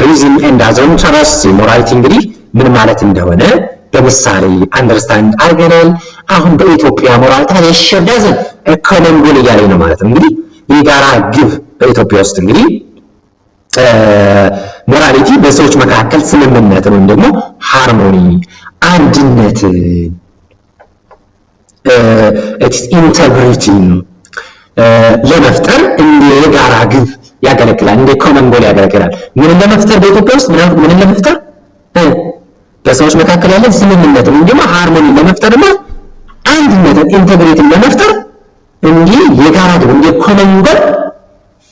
Speaker 1: ሪዝን ኤንድ አዘር ኢንተረስት ሞራሊቲ እንግዲህ ምን ማለት እንደሆነ በምሳሌ አንደርስታንድ አድርገናል። አሁን በኢትዮጵያ ሞራሊቲ ሸርዳዘ ኮመን ጎል እያለኝ ነው ማለት ነው። እንግዲህ የጋራ ግብ በኢትዮጵያ ውስጥ እንግዲህ ሞራሊቲ በሰዎች መካከል ስምምነት ወይም ደግሞ ሃርሞኒ አንድነት ኢንተግሪቲ ለመፍጠር እንደ የጋራ ግብ ያገለግላል። እንደ ኮመን ጎል ያገለግላል። ምን ለመፍጠር በኢትዮጵያ ውስጥ ምን ለመፍጠር በሰዎች መካከል ያለ ስምምነት ወይም ደግሞ ሃርሞኒ ለመፍጠር እና አንድነት ኢንተግሪቲ ለመፍጠር እንደ የጋራ ግብ እንደ ኮመን ጎል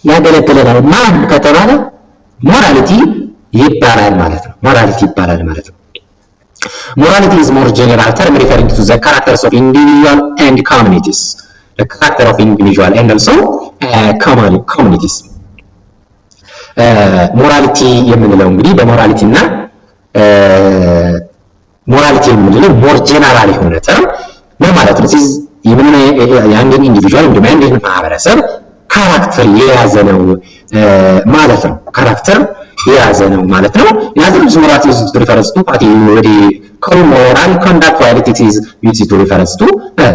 Speaker 1: ያገለግላል። ማን ከተባለ ሞራሊቲ ይባላል ማለት ነው። Morality is more general term referring to the characters of individual and communities. The character of individual and also communities. ሞራሊቲ የምንለው እንግዲህ በሞራሊቲ እና ሞራሊቲ የምንለው ሞር ጀነራል የሆነ ተርም ነው ማለት ነው። ስለዚህ የአንድን ኢንዲቪጁዋል ወይም የአንድን ማህበረሰብ ካራክተር የያዘ ነው ማለት ነው። ያዘው ሞራሊቲ is to reference to party already moral conduct while it is used to reference to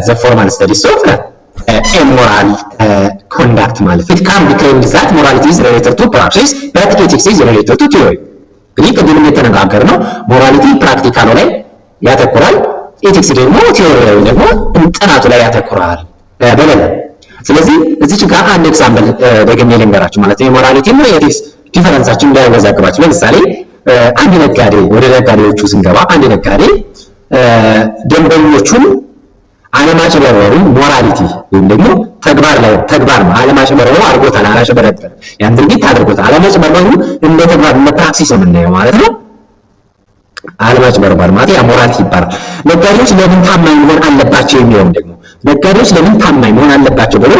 Speaker 1: the formal studies of immoral conduct ማለት it can be claimed that morality is related to practice but ethics is related to theory. እንግዲህ ቅድም የተነጋገርነው ሞራሊቲ ፕራክቲካሉ ላይ ያተኩራል፣ ኤቲክስ ደግሞ ቲዮሪ ላይ ደግሞ ጥናቱ ላይ ያተኩራል በለለ። ስለዚህ እዚህ ጋር አንድ ኤግዛምፕል ደግሜ ልንገራችሁ ማለት ነው። ሞራሊቲ እና ኤቲክስ ዲፈረንሳችን እንዳይወዛግባችሁ። ለምሳሌ አንድ ነጋዴ ወደ ነጋዴዎቹ ስንገባ አንድ ነጋዴ ደንበኞቹን አለማጭበርበሩ ሞራሊቲ ወይም ደግሞ ተግባር ነው። አለማጭበርበሩ አድርጎታል፣ አላጭበረበረም፣ ያን ድርጊት አድርጎታል። አለማጭበርበሩ እንደ ተግባር እንደ ፕራክቲስ የምናየው ማለት ነው። አለማጭበርበር ማለት ያ ሞራሊቲ ይባላል። ነጋዴዎች ለምን ታማኝ መሆን አለባቸው የሚለውን ደግሞ ነጋዴዎች ለምን ታማኝ መሆን አለባቸው ብሎ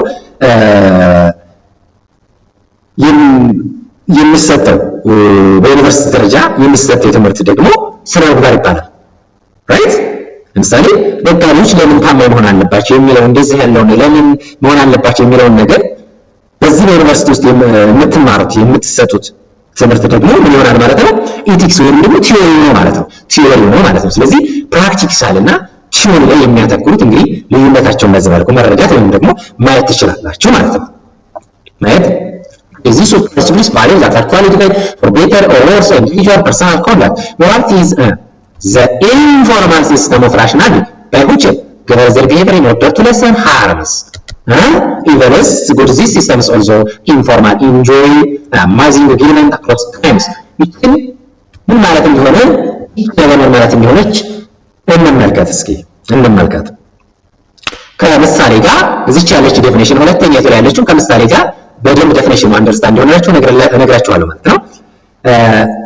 Speaker 1: የሚሰጠው በዩኒቨርሲቲ ደረጃ የሚሰጠው ትምህርት ደግሞ ስነ ምግባር ይባላል። ራይት ለምሳሌ ነጋዴዎች ለምን ታማኝ መሆን አለባቸው የሚለው እንደዚህ ያለውን ለምን መሆን አለባቸው የሚለውን ነገር በዚህ ዩኒቨርሲቲ ውስጥ የምትማሩት የምትሰጡት ትምህርት ደግሞ ምን ይሆናል ማለት ነው? ኢቲክስ ወይም ደግሞ ቲዮሪ ነው ማለት ነው። ቲዮሪ ነው ማለት ነው። ስለዚህ ፕራክቲካል እና ቲዮሪ ላይ የሚያተኩሩት እንግዲህ ልዩነታቸውን በዚህ መልኩ መረዳት ወይም ደግሞ ማየት ትችላላችሁ ማለት ነው። ማየት These principles value that are qualified for better or worse individual personal conduct. Morality is the informal system of rationality by which governs their behavior in order to lessen harms. Even as good, this system is also informal, enjoy amazing agreement across times. ምን ማለት እንደሆነ ምን ማለት እንደሆነች እንመልከት እስኪ እንመልከት። ከምሳሌ ጋር እዚች ያለች ዴፊኒሽን ሁለተኛ ላይ ያለችው ከምሳሌ ጋር በደንብ ዴፊኒሽኑ አንደርስታንድ እንደሆነላችሁ እነግራችኋለሁ ማለት ነው።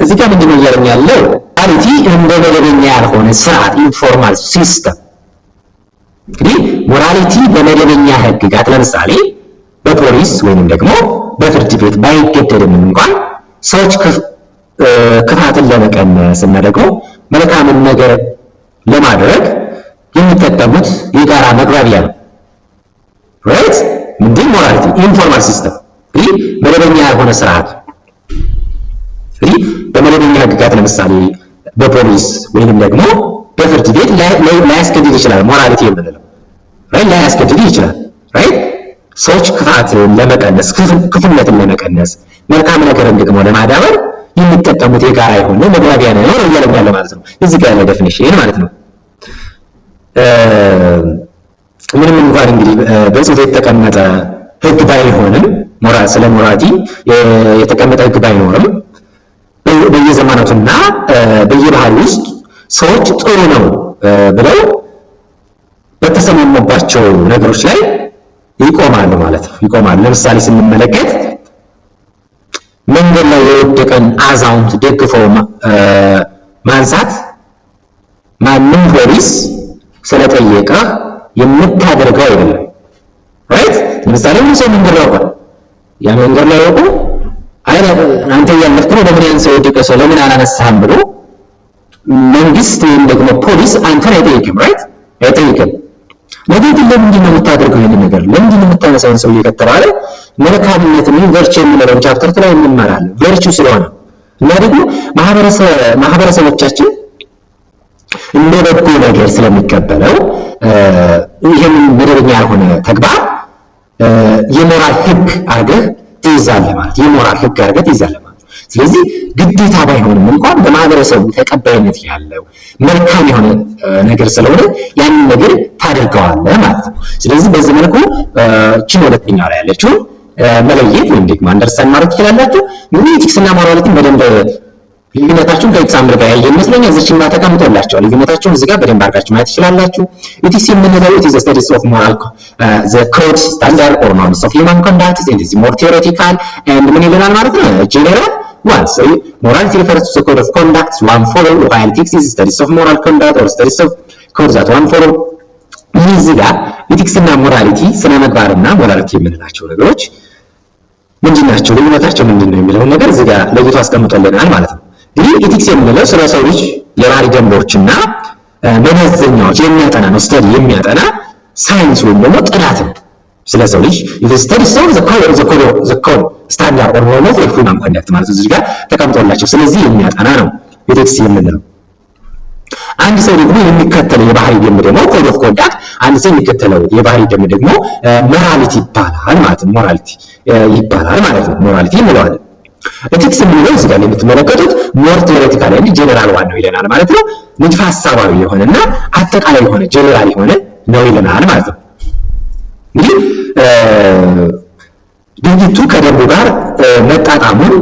Speaker 1: እዚህ ጋር ምንድነው እያለኝ ያለው? ሞራሊቲ እንደ መደበኛ ያልሆነ ስርዓት ኢንፎርማል ሲስተም። እንግዲህ ሞራሊቲ በመደበኛ ህግጋት ለምሳሌ በፖሊስ ወይንም ደግሞ በፍርድ ቤት ባይገደድም እንኳን ሰዎች ክፋትን ለመቀነስ እና ደግሞ መልካምን ነገር ለማድረግ የሚጠቀሙት የጋራ መግባቢያ ነው። ራይት ምንድን ሞራሊቲ ኢንፎርማል ሲስተም እንግዲህ መደበኛ ያልሆነ ስርዓት። እንግዲህ በመደበኛ ህግጋት ለምሳሌ በፖሊስ ወይንም ደግሞ በፍርድ ቤት ላያስገድድ ይችላል። ሞራሊቲ የምንለው ራይት ላያስገድድ ይችላል። ራይት ሰዎች ክፋትን ለመቀነስ ክፉነትን ለመቀነስ መልካም ነገርን ደግሞ ለማዳበር የሚጠቀሙት የጋራ የሆነ መግባቢያ ነው እያለኝ ያለው ማለት ነው። እዚህ ጋር ያለው ዴፊኒሽን ማለት ነው። ምንም እንኳን እንግዲህ በጽሁፍ የተቀመጠ ህግ ባይሆንም ስለ ሞራሊቲ የተቀመጠ ህግ ባይኖርም በየዘመናቱና በየባህሉ ውስጥ ሰዎች ጥሩ ነው ብለው በተሰማሙባቸው ነገሮች ላይ ይቆማሉ ማለት ነው። ይቆማሉ። ለምሳሌ ስንመለከት መንገድ ላይ የወደቀን አዛውንት ደግፎ ማንሳት ማንም ፖሊስ ስለጠየቀ የምታደርገው አይደለም። ራይት ለምሳሌ ሰው መንገድ ላይ ወጣ ያ መንገድ ላይ ወጣ አንተ ያለፍክ ነው ለምን ያን ሰው የወደቀ ሰው ለምን አላነሳህም ብሎ መንግስት ወይም ደግሞ ፖሊስ አንተን አይጠይቅም። ራይት አይጠይቅም። ነገር ግን ለምንድን ነው የምታደርገው ይሄን ነገር? ለምንድን ነው የምታነሳውን ሰው እየከተባለ መልካምነት ምን ቨርቹ የምንለው ቻፕተር ላይ እንማራለን። ቨርቹ ስለሆነ እና ደግሞ ማህበረሰቦቻችን እንደ በጎ ነገር ስለሚቀበለው ይሄን መደበኛ ያልሆነ ተግባር የሞራል ህግ አድርገህ ትይዛለህ ማለት የሞራል ህግ አድርገህ ትይዛለህ ማለት። ስለዚህ ግዴታ ባይሆንም እንኳን በማህበረሰቡ ተቀባይነት ያለው መልካም የሆነ ነገር ስለሆነ ያንን ነገር ታደርገዋለህ ማለት ነው። ስለዚህ በዚህ መልኩ እቺን ሁለተኛው ላይ ያለችው መለየት ወይም ደግሞ አንደርስታንድ ማድረግ ትችላላችሁ። ኢቲክስ እና ሞራሊቲን በደንብ ልዩነታቸውን ከኤግዛምፕል ጋር ያየ ይመስለኛል። እዚህም ጋር ተቀምጦላችኋል። ልዩነታቸውን እዚህ ጋር በደንብ አድርጋችሁ ማየት ትችላላችሁ። ኢቲክስ የምንለው it is the study of moral the codes standard or norms of human conduct. it is more theoretical and ምን ይለናል ማለት ነው general one. So morality refers to the code of conduct one follow, while ethics is studies of moral conduct or studies of codes that one follow. እዚህ ጋር ኢቲክስ እና ሞራሊቲ ስነ ምግባርና ሞራሊቲ የምንላቸው ነገሮች ምንድናቸው? ልዩነታቸው ምንድነው የሚለውን ነገር እዚህ ጋር ለይቶ አስቀምጦልናል ማለት ነው። እንግዲህ ኢቲክስ የምንለው ስለ ሰው ልጅ የባህሪ ደንቦችና መመዘኛዎች የሚያጠና ነው። ስተዲ የሚያጠና ሳይንስ ወይም ደግሞ ጥናት ነው። ስለ ሰው ልጅ ስተዲ ሰው the code standard or norm of human conduct ማለት እዚህ ጋር ተቀምጦላቸው ስለዚህ የሚያጠና ነው ኢቲክስ የምንለው። አንድ ሰው ደግሞ የሚከተለው የባህሪ ደንብ ደግሞ ኮድ ኦፍ ኮንዳክት፣ አንድ ሰው የሚከተለው የባህሪ ደንብ ደግሞ ሞራሊቲ ይባላል ማለት ነው። ሞራሊቲ ይባላል ማለት ነው። ሞራሊቲ እንለዋለን። ኢቲክስ የምንለው እዚህ ጋር የምትመለከቱት ሞር ቴዎሬቲካል እንጂ ጀነራል ዋን ነው ይለናል ማለት ነው። ንድፈ ሐሳባዊ የሆነና አጠቃላይ የሆነ ጀነራል የሆነ ነው ይለናል ማለት ነው። እንግዲህ ድርጊቱ ከደንቡ ጋር መጣጣሙን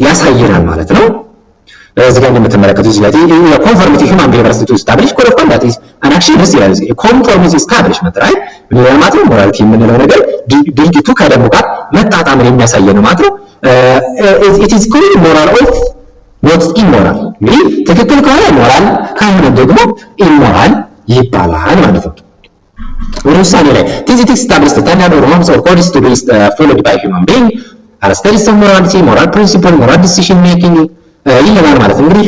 Speaker 1: ያሳየናል ማለት ነው። እዚህ ጋር እንደምትመለከቱት እዚህ ላይ ኮንፎርሚቲ human behavior to establish code of conduct is an action is conformity establishment right ምን ማለት ነው? ሞራሊቲ የምንለው ነገር ድርጊቱ ከደንቡ ጋር መጣጣምን የሚያሳይ ነው ማለት ነው። it is called moral or not immoral እንግዲህ ትክክል ከሆነ ሞራል ካልሆነ ደግሞ ኢሞራል ይባላል ማለት ነው። ወደ ውሳኔ ላይ ethics established standard or norms or codes to be followed by human being are studies of morality, moral principle, moral decision making ይለናል ማለት እንግዲህ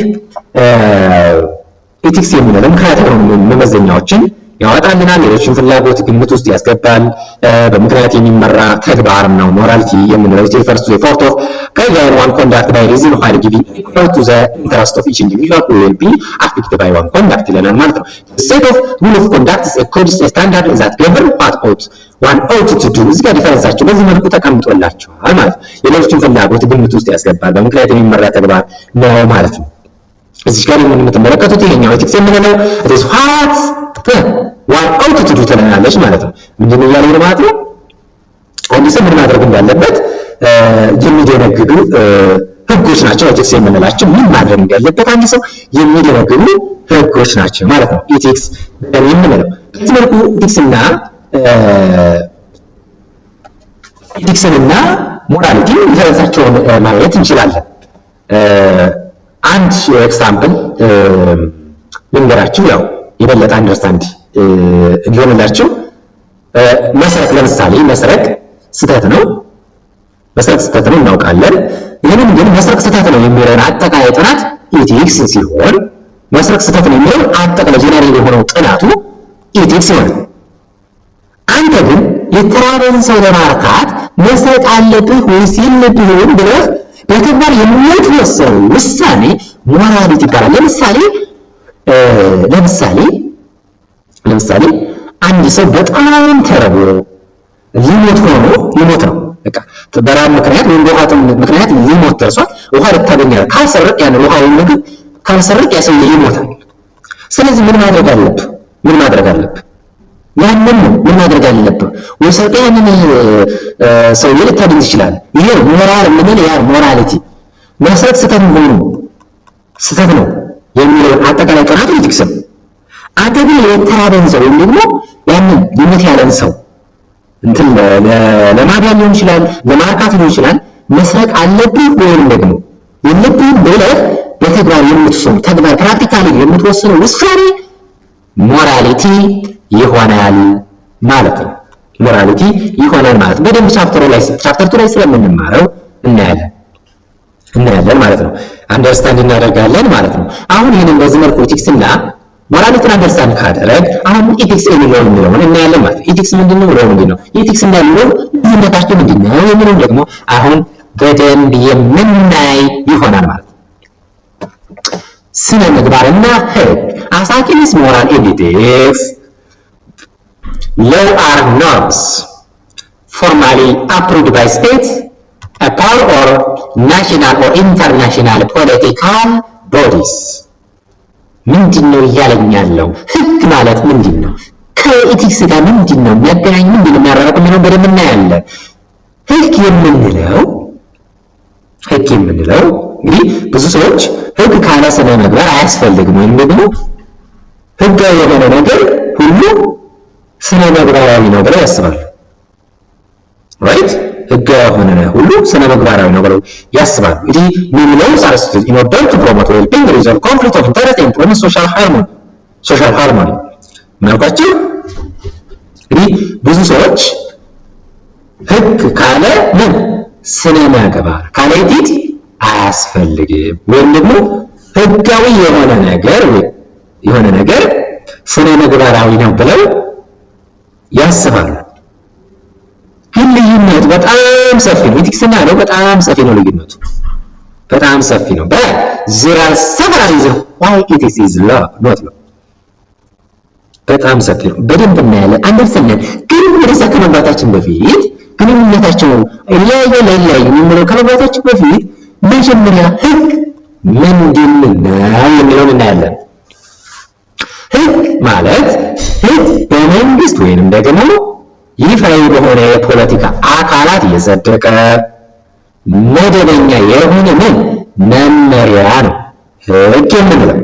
Speaker 1: ኢቲክስ የምንለው ምክንያታዊ መመዘኛዎችን ያወጣልናል። ሌሎችን ፍላጎት ግምት ውስጥ ያስገባል። በምክንያት የሚመራ ተግባር ነው ሞራሊቲ የምንለው። it refers to the effort of guiding one conduct by reason while giving effect to the interest of each individual who will be affected by one conduct ይለናል ማለት ነው። the set of rule of conduct is a code, a standard that govern what one ought to do። እዚህ ጋር ዲፈረንሳቸው በዚህ መልኩ ተቀምጦላቸዋል ማለት ነው። የሌሎችን ፍላጎት ግምት ውስጥ ያስገባል። በምክንያት የሚመራ ተግባር ነው ማለት ነው። እዚህ ጋር የምትመለከቱት ይሄኛው ኤቲክስ የምንለው it is what one ought to do ትለናለች ማለት ነው። ምንድን ነው እያለ ማለት ነው? አንድ ሰው ምን ማድረግ እንዳለበት የሚደነግጉ ህጎች ናቸው ኤቲክስ የምንላቸው። ምን ማድረግ እንዳለበት አንድ ሰው የሚደነግጉ ህጎች ናቸው ማለት ነው ኤቲክስ የምንለው። በዚህ መልኩ ኤቲክስንና ሞራሊቲ ዲፈረንሳቸውን ማየት እንችላለን። አንድ ኤግዛምፕል ልንገራችሁ፣ ያው የበለጠ አንደርስታንድ እንዲሆንላችሁ። መስረቅ፣ ለምሳሌ መስረቅ ስህተት ነው። መስረቅ ስህተት ነው እናውቃለን። ይህንን ግን መስረቅ ስህተት ነው የሚለውን አጠቃላይ ጥናት ኤቲክስ ሲሆን፣ መስረቅ ስህተት ነው የሚለው አጠቃላይ ጀነራል የሆነው ጥናቱ ኤቲክስ ይሆናል። አንተ ግን የተራበን ሰው ለማርካት መስረቅ አለብህ ወይስ የለብህም ብለህ በተግባር የምትወስነው ውሳኔ ሞራሊቲ ይባላል። ለምሳሌ አንድ ሰው በጣም ተርቦ ሊሞት ነው። በቃ በራብ ምክንያት ወይም በውሃ ምክንያት ሊሞት ደርሷል። ውሃ ልታገኝ ካልሰረቅ ያን ውሃ ወይም ምግብ ካልሰረቅ ያ ሰው ይሞታል። ስለዚህ ምን ማድረግ አለብህ? ያንን ምን ማድረግ አለብህ? ወሰጠ ያንን ሰው ልታገኝ ይችላል። ይሄ ሞራል ምን ያ ሞራሊቲ መስጠት ስህተት ነው የሚለው አጠቃላይ ጥናት ኤቲክስ ነው። አንተ ግን የተራበን ሰው ወይም ደግሞ ያንን ሊሞት ያለን ሰው እንትን ለማዳን ሊሆን ይችላል፣ ለማርካት ሊሆን ይችላል፣ መስረቅ አለብህ ወይም ደግሞ የለብህም ብለህ በተግባር ፕራክቲካሊ የምትወስነው ውሳኔ ሞራሊቲ ይሆናል ማለት ነው። ሞራሊቲ ይሆናል ማለት በደንብ ቻፕተር 2 ላይ ስለምንማረው እናያለን ማለት ነው። አንደርስታንድ እናደርጋለን ማለት ነው። አሁን ይሄንን በዚህ መልኩ ኤቲክስና ሞራሊቲን አንደርስታንድ ካደረግ አሁን ኤቲክስ የሚለውን እናያለን ማለት ነው። ኤቲክስ ምንድነው? ምንድነው ኤቲክስ እና ልዩነታቸው ምንድነው የሚለውን ደግሞ አሁን በደንብ የምናይ ይሆናል ማለት ነው። ስነ ምግባርና ህግ አሳኪንስ ሞራል ኤንድ ኤቲክስ law are norms formally approved by state, a power or national or international political bodies። ምንድነው እያለኝ ያለው? ህግ ማለት ምንድነው? ከኤቲክስ ጋር ምንድነው የሚያገናኝ? ምንድነው የሚያራራቅ? ምንድነው በደንብ እናያለን። ህግ የምንለው እንግዲህ ብዙ ሰዎች ህግ ካለ ስነ ምግባር አያስፈልግም ወይም ደግሞ ህጋዊ የሆነ ነገር ሁሉ ስነ ምግባራዊ ነው ብለው ያስባሉ። ራይት? ህጋዊ የሆነ ሁሉ ስነ ምግባራዊ ነው ብለው ያስባሉ። እንግዲህ ሚኒመም ሳርስት in order to promote well-being, resolve conflict of interest and promote social harmony ምናልኳቸው እንግዲህ ብዙ ሰዎች ህግ ካለ ምን ስነ ምግባር ካለ ኤቲክስ አያስፈልግም ወይም ደግሞ ህጋዊ የሆነ ነገር ስነ ምግባራዊ ነው ብለው ያስባሉ። ግን ልዩነቱ በጣም ሰፊ ነው። ኤቲክስና ነው በጣም ሰፊ ነው። ልዩነቱ በጣም ሰፊ ነው። there are several reasons why ethics is law not law። በጣም ሰፊ ነው። በደንብ እናያለን። አንደርስታንድ ግን ወደዛ ከመግባታችን በፊት ግንኙነታቸው ይለያያል የሚለው ከመግባታችን በፊት መጀመሪያ ህግ ምንድነው የሚለውን እናያለን። ህግ ማለት በመንግስት ወይንም ደግሞ ይፋዊ በሆነ የፖለቲካ አካላት የጸደቀ መደበኛ የሆነ መመሪያ ነው ህግ የምንለው።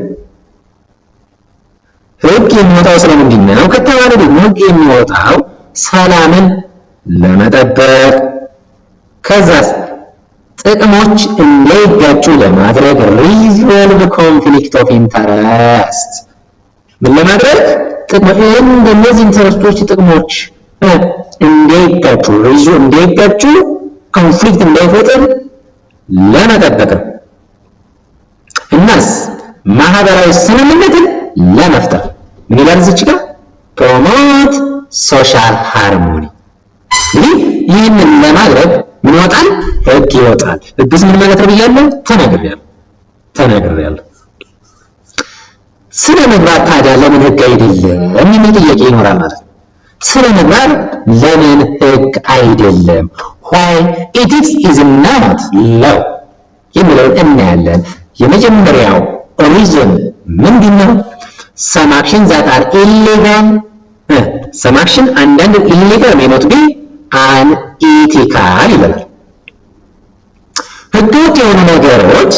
Speaker 1: ህግ የሚወጣው ስለምንድን ነው ከተባለ ደግሞ ህግ የሚወጣው ሰላምን ለመጠበቅ ከዛስ ጥቅሞች እንዳይጋጩ ለማድረግ resolve conflict of interest ምን ለማድረግ እነዚህ ኢንተረስቶች ጥቅሞች እንዳይጋጩ ኮንፍሊክት እንዳይፈጠር ለመጠበቅ እናስ ማህበራዊ ስምምነትን ለመፍጠር ምን ይላል እዚህ ጋር ሶሻል ሃርሞኒ። እንግዲህ ይህንን ለማድረግ ምን ይወጣል? ህግ ይወጣል። ህግስ ምን ማለት ነው ብያለሁ? ተናግሬያለሁ። ስነ ምግባር ታዲያ ለምን ህግ አይደለም የሚል ጥያቄ ይኖራል ማለት ነው። ስነ ምግባር ለምን ህግ አይደለም? why ethics is not law የሚለውን እናያለን። የመጀመሪያው ሪዝን ምንድነው? some actions that are illegal some action አንዳንድ illegal may not be unethical ይላል። ህገወጥ የሆኑ ነገሮች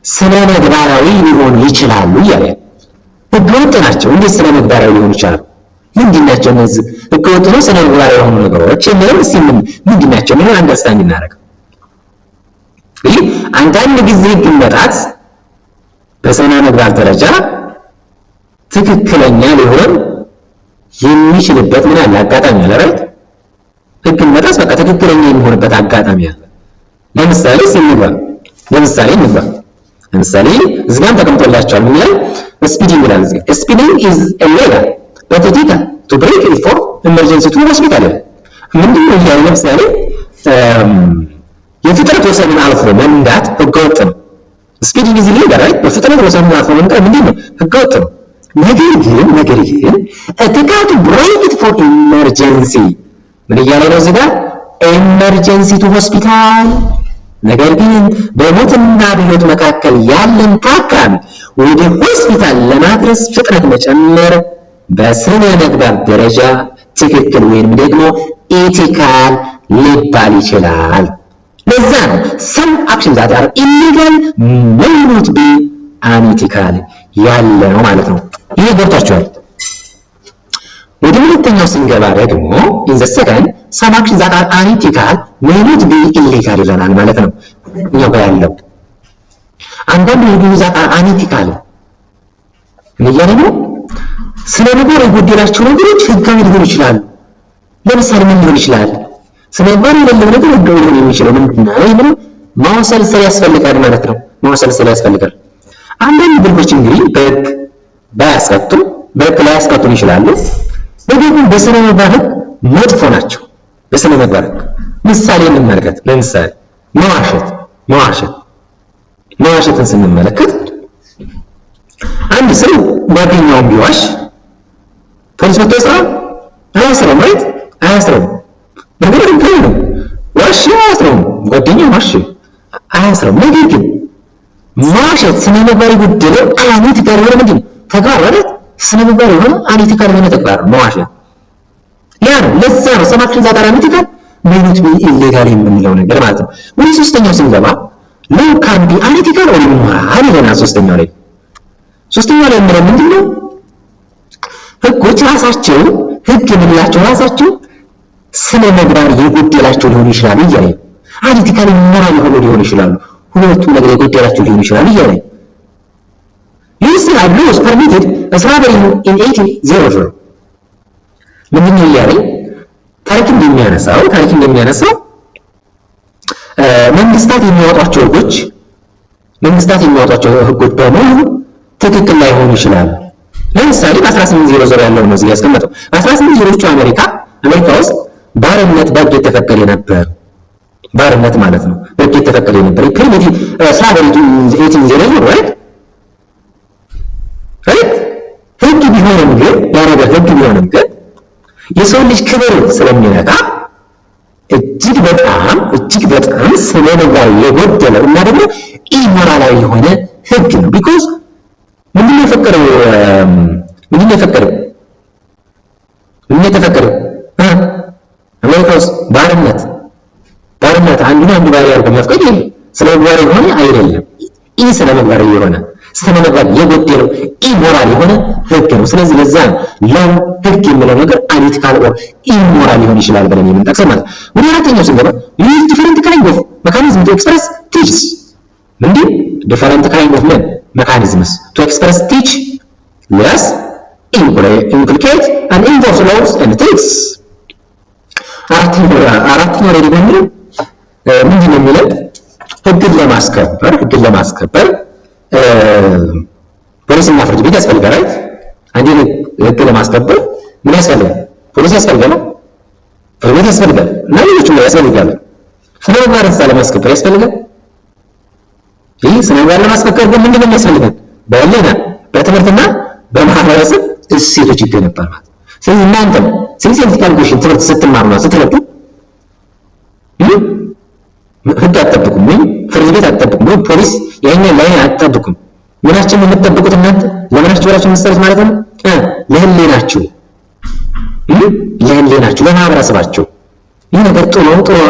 Speaker 1: ስነ ምግባራዊ ሊሆኑ ይችላሉ እያለ ህገወጥ ናቸው። እንዴት ስነ ምግባራዊ ሊሆኑ ይችላሉ? ምንድናቸው እነዚህ ህገወጥ ነው ስነ ምግባራዊ የሆኑ ነገሮች የሚለው እስቲ ምንድናቸው? ምን አንደርስታንድ እናደርግ። ይህ አንዳንድ ጊዜ ህግ መጣስ በስነ ምግባር ደረጃ ትክክለኛ ሊሆን የሚችልበት ምን አለ? አጋጣሚ አለ አይደል? ህግ መጣስ በቃ ትክክለኛ የሚሆንበት አጋጣሚ አለ። ለምሳሌ እዚጋም ተቀምጦላችኋል። ምን ይላል? ስፒዲንግ ይላል። እዚህ ስፒዲንግ is illegal but illegal to break it for emergency to hospital። ምንድነው ይሄ? ለምሳሌ የፍጥነት ወሰንን አልፎ መንዳት ህገወጥ ነው። ስፒዲንግ is illegal right? የፍጥነት ወሰንን አልፎ መንዳት ምንድነው? ህገወጥ ነው። ነገር ግን illegal to break it for emergency ምን እያለ ነው እዚህ ጋር? emergency to hospital። ነገር ግን በሞትና በህይወት መካከል ያለን ታካሚ ወደ ሆስፒታል ለማድረስ ፍጥነት መጨመር በስነ ምግባር ደረጃ ትክክል ወይም ደግሞ ኢቲካል ሊባል ይችላል። ለዛ ነው some actions that are illegal may not be unethical ያለ ነው ማለት ነው። ይሄ ገብታችኋል? ወደ ሁለተኛው ስንገባ ደግሞ in the second some actions that are unethical may not be illegal ይለናል ማለት ነው። እኛው ጋር ያለው አንዳንድ ህጎች that are unethical ምን እያለ ነው? ስነ ምግባር የጎደላቸው ነገሮች ህጋዊ ሊሆኑ ይችላሉ። ለምሳሌ ምን ሊሆን ይችላል? ስነ ምግባር የሌለው ነገር ህጋዊ ሊሆን የሚችለው ምንድነው? ይሄን ማወሰልሰል ያስፈልጋል ማለት ነው። ማወሰልሰል ያስፈልጋል። አንዳንድ ህጎች እንግዲህ በህግ ላያስቀጡን ይችላሉ። ነገር ግን በስነ ምግባር ህግ መጥፎ ናቸው። በስነ ምግባር ህግ ምሳሌ እንመልከት። ለምሳሌ መዋሸትን ስንመለከት አንድ ሰው ጓደኛውን ቢዋሽ ፖሊስ መጥቶ አያስረውም ማለት አያስረውም። ነገር ግን ነው ዋሽ አያስረውም። ጓደኛው ዋሽ አያስረውም። ነገር ግን መዋሸት ስነ ምግባር የጎደለው አንኢቲካል የሆነ ምንድን ተግባር ማለት ስነ ምግባር የሆነ አንኢቲካል የሆነ ተግባር ነው መዋሸት። ያ ነው ለዛ ነው some actions that are unethical may not be illegal የምንለው ነገር ማለት ነው። ወደ ሶስተኛው ስንገባ law can be unethical or immoral ይለናል። ሶስተኛው ላይ የምንለው ምንድነው? ህጎች ራሳቸው ህግ የምንላቸው ራሳቸው ስነ ምግባር የጎደላቸው ሊሆኑ ይችላሉ እያለ አንኢቲካል ኢሞራል ሊሆኑ ይችላሉ። ሁለቱም ነገር የጎደላቸው ሊሆኑ ይችላሉ እያለ These laws permitted slavery in 1800 ምንድነው እያለ ታሪክ እንደሚያነሳው መንግስታት የሚያወጧቸው ህጎች በሙሉ ትክክል ላይሆኑ ይችላሉ። ለምሳሌ በ1800 ያለው ነው እዚህ ያስቀመጠው። በ1800ዎቹ አሜሪካ ውስጥ ባርነት በህግ የተፈቀደ ነበር። ባርነት ማለት ነው በህግ የተፈቀደ ነበር። primitive slavery in 1800 right? ህግ ቢሆንም ግን የሰው ልጅ ክብር ስለሚነካ እጅግ በጣም ስነ ምግባር የጎደለው እና ደግሞ ኢሞራላዊ የሆነ ህግ ነው። ቢኮዝ ምንድነው የተፈቀደው? አሜሪካ ውስጥ ባርነት አንዱ ባሪያ አድርጎ መፍቀድ ስነ ምግባር የሆነ አይደለም። ይህ ስነ ምግባር የጎደለው ኢሞራል የሆነ ህግ ነው። ስለዚህ ለዛ ለው ህግ የሚለው ነገር አንኢቲካል ኦር ኢሞራል ሊሆን ይችላል ብለን የምንጠቅሰው ማለት ነው። ወደ አራተኛው ስንገባ use different kind of mechanism to express teach different kind of mechanisms to express teach yes implicate and enforce laws and ethics። አራተኛው ላይ ደግሞ ምንድነው የሚለው? ህግን ለማስከበር ፖሊስና ፍርድ ቤት ያስፈልጋል። አንዴ ህግ ለማስከበር ምን ያስፈልጋል? ፖሊስ ያስፈልጋል፣ ፍርድ ቤት ያስፈልጋል እና ሌሎችም ያስፈልጋል። ስነ ምግባርን ለማስከበር ያስፈልጋል። ይህ ስነ ምግባርን ለማስከበር ግን ምንድን ነው የሚያስፈልገን? በህሊና በትምህርትና በማህበረሰብ እሴቶች ይገነባል ማለት። ስለዚህ እናንተም ሲቪል ኤዱኬሽን ትምህርት ስትማሩና ስትረዱ ህግ አትጠብቁም፣ ወይ ፍርድ ቤት አትጠብቁም፣ ወይ ፖሊስ ያኛው ላይ አትጠብቁም። ምናችን የምትጠብቁት እናንተ ለምናችሁ ብላችሁ መሰረት ማለት ነው ለህሊናችሁ፣ ለህሊናችሁ፣ ለማህበረሰባችሁ ይህ ነገር ጥሩ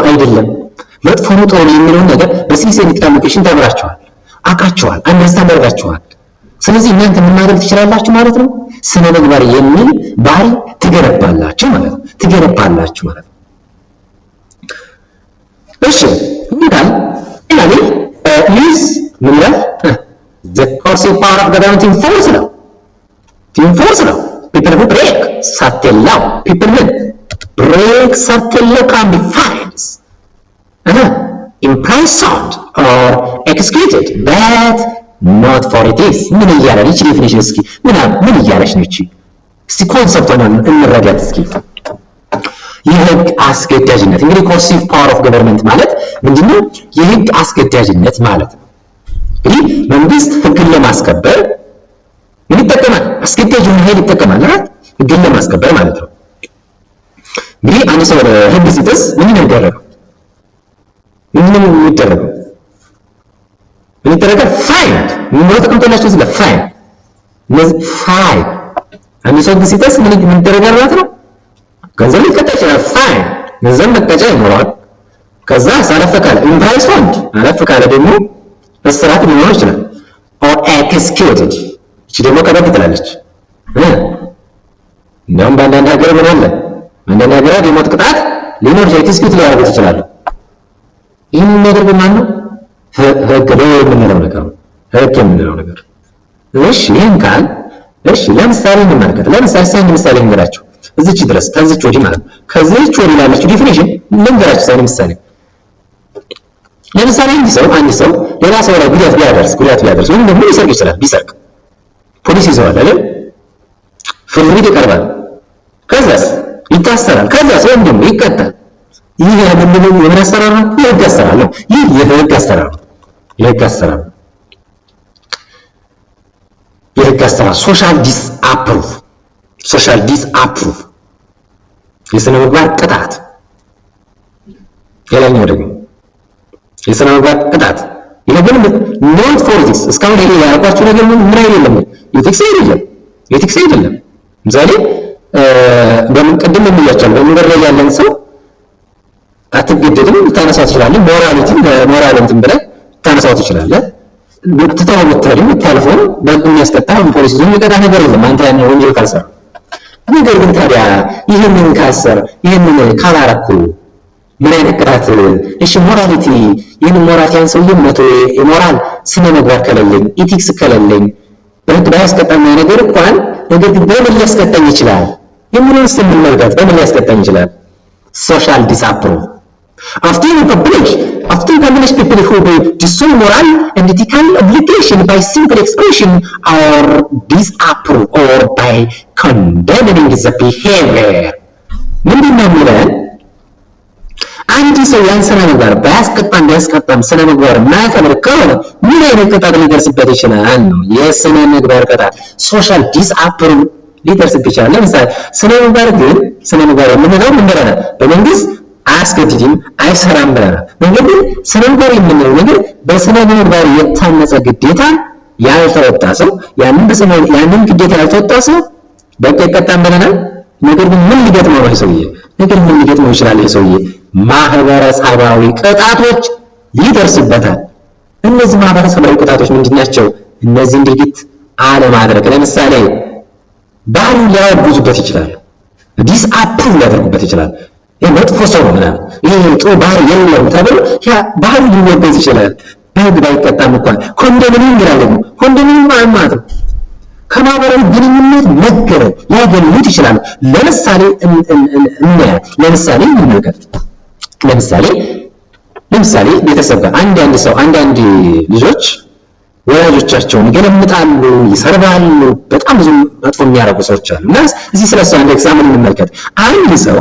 Speaker 1: አይደለም፣ መጥፎ ነው፣ ጥሩ ነው የሚለውን ነገር በሲቪል ኤዱኬሽን ተምራችኋል፣ አውቃችኋል፣ አንደርስታንድ አድርጋችኋል። ስለዚህ እናንተ ምን ማድረግ ትችላላችሁ ማለት ነው? ስነ ምግባር የሚል ባህሪ ትገነባላችሁ ማለት ነው። ትገነባላችሁ ማለት ነው። እሺ እንግዲህ ያኔ ዩዝ ምን ይላል? the coercive power of government to enforce law. People who break certain law, can be fined, imprisoned or executed, but not for it is. ምን እያለች እቺ ዴፊኒሽን እስኪ ምን እያለች ነው? እስኪ ኮንሰፕቱን እንረዳት እስኪ። የህግ አስገዳጅነት እንግዲህ ኮርሲቭ ፓወር ኦፍ ገቨርንመንት ማለት ምንድነው? የህግ አስገዳጅነት ማለት ነው። እንግዲህ መንግስት ህግን ለማስከበር ምን ይጠቀማል? አስገዳጅ የሆነ ኃይል ይጠቀማል አይደል? ህግን ለማስከበር ማለት ነው። እንግዲህ አንድ ሰው ህግ ሲጥስ ምን ይደረጋል? ምን ይደረጋል? ፋይን ምን ተቀምጦላችሁ እዚህ ጋር ፋይን። ፋይን አንድ ሰው ህግ ሲጥስ ምን ይደረጋል ማለት ነው? ገንዘብ ሊቀጣ ይችላል። ፋይን ገንዘብ መቀጫ ይኖረዋል። ከዛ ሳለፈ ካለ ኢምፕራይስመንት አለፈ ካለ ደግሞ እስራት ሊኖር ይችላል። or executed እቺ ደግሞ ከበድ ትላለች። እንደውም በአንዳንድ ሀገር ምን አለ? አንዳንድ ሀገራት የሞት ቅጣት ሊኖር ይችላል። ኤክስኪዩት ሊያደርጉት ይችላሉ። ይህን ነገር በማን ነው? ህግ ነው የምንለው ነገር ነው። ህግ የምንለው ነገር እሺ። ይህን ካል እሺ ለምሳሌ እንመልከት። ለምሳሌ ምሳሌ እንገራችሁ እዚች ድረስ ከዚች ወዲህ ማለት ነው። ከዚች ወዲህ ላለችው ዲፊኒሽን ልንገራችሁ ሳይሆን ምሳሌ ለምሳሌ አንድ ሰው ሌላ ሰው ላይ ጉዳት ቢያደርስ ወይም ደግሞ ሊሰርቅ ይችላል። ቢሰርቅ ፖሊስ ይዘዋል አይደል? ፍርድ ቤት ይቀርባል። ከዛስ ይታሰራል። ከዛስ ወይም ደግሞ ይቀጣል። ይህ ምንድነው? የምን አሰራር ነው? የህግ አሰራር ነው። ይህ የህግ አሰራር ነው። የህግ አሰራር ሶሻል ዲስአፕሩቭ የስነ ምግባር ቅጣት። ሌላኛው ደግሞ የስነ ምግባር ቅጣት። ይሄ ግን ኖት ፎር ዲስ እስካሁን ይሄ ያልኳችሁ ነገር ምን አይደለም፣ የቲክስ አይደለም። ምሳሌ በምን ቅድም የሚያቻል በመንገድ ላይ ያለን ሰው አትገደድም፣ ታነሳው ትችላለህ። ሞራሊቲም ብለህ ታነሳው ትችላለህ። ብትተው ብትሄድም ታልፈው በሚያስቀጣ ፖሊስ ይዞ የሚቀጣ ነገር የለም አንተ ያን ወንጀል ካልሰራ። ነገር ግን ታዲያ ይሄንን ካላረኩ ምን አይነት ቅጣት? እሺ ሞራሊቲ ይሄን ሞራሊቲያን ሰውዬ መቶ የሞራል ስነ ምግባር ከሌለኝ ኢቲክስ ከሌለኝ በህግ ባያስቀጣኝ ነገር እንኳን ነገር ግን በምን ሊያስቀጣኝ ይችላል? የምንስ የምንመልከት በምን ሊያስቀጣኝ ይችላል? ሶሻል ዲስአፕሩቭ after publish people who disown moral and ethical obligation by simple expression or disapprove or by condemning the behavior. ምንድነው የሚለን? አንድ ሰው ያን ስነ ምግባር ቢያስቀጣም ስነ ምግባር ማያከብር ከሆነ ምን አይነት ቅጣት ሊደርስበት ይችላል ነው። የስነ ምግባር ቅጣት ሶሻል ዲስአፕሩቭ ሊደርስበት ይችላል። ለምሳሌ ስነ ምግባር የምንለው ምን ብለናል? በመንግስት አያስገድድም አይሰራም ብለናል። ነገር ግን ስነ ምግባር የምንለው ነገር በስነ ምግባር የታነጸ ግዴታ ያልተወጣ ሰው ያንን ግዴታ ያልተወጣ ሰው በቃ ይቀጣም ብለናል። ነገር ግን ምን ሊገጥመው ነው ሰውዬ? ነገር ምን ሊገጥመው ይችላል ሰውዬ? ማህበረሰባዊ ቅጣቶች ይደርስበታል። እነዚህ ማህበረሰባዊ ቅጣቶች ምንድናቸው? እነዚህ ድርጊት አለማድረግ፣ ለምሳሌ ባህሉን ሊያወግዙበት ይችላል፣ ዲስአፕሩቭ ሊያደርጉበት ይችላል። ይሄ መጥፎ ሰው ነው ምናምን ይሄ ጥሩ ባህል የለውም ተብሎ ያ ባህሉ ሊወገዝ ይችላል። በህግ ባይቀጣም እንኳን ኮንዶሚኒየም ይላል። ኮንዶሚኒየም ማለት ነው ከማህበራዊ ግንኙነት መገረም ሊያገኙት ይችላል። ለምሳሌ እንመልከት። ለምሳሌ ቤተሰብ ጋር አንዳንድ ልጆች ወላጆቻቸውን ይገለምጣሉ፣ ይሰርባሉ፣ በጣም ብዙ መጥፎ የሚያደርጉ ሰዎች አሉ። እና እዚህ ስለሱ አንድ ኤግዛምፕል እንመልከት። አንድ ሰው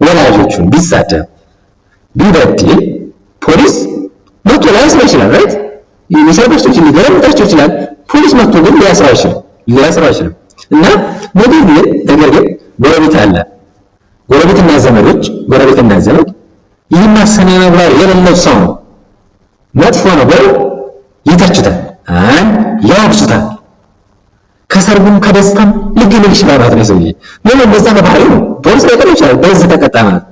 Speaker 1: ወላጆቹን ቢሳደብ ቢበድል ፖሊስ መጥቶ ሊያስረው ይችላል። ራይት የሚሰርባቸው ይችላል፣ ሊገለምጣቸው ይችላል። ፖሊስ መጥቶ ግን ሊያስረው አይችልም። እና ነገር ግን ጎረቤት አለ። ጎረቤትና ዘመድ ይህን ማሰነ ምግባር የሌለው ሰው ነው መጥፎ ነው ብለው ይተቹታል፣ ያወግዙታል። ከሰርጉም ከደስታም ሊገለል ይችላል ማለት ነው። ሰውዬ ምን እንደዛ ባህሪ ነው። ፖሊስ ላይ ቀር ይችላል። በዚህ ተቀጣ ማለት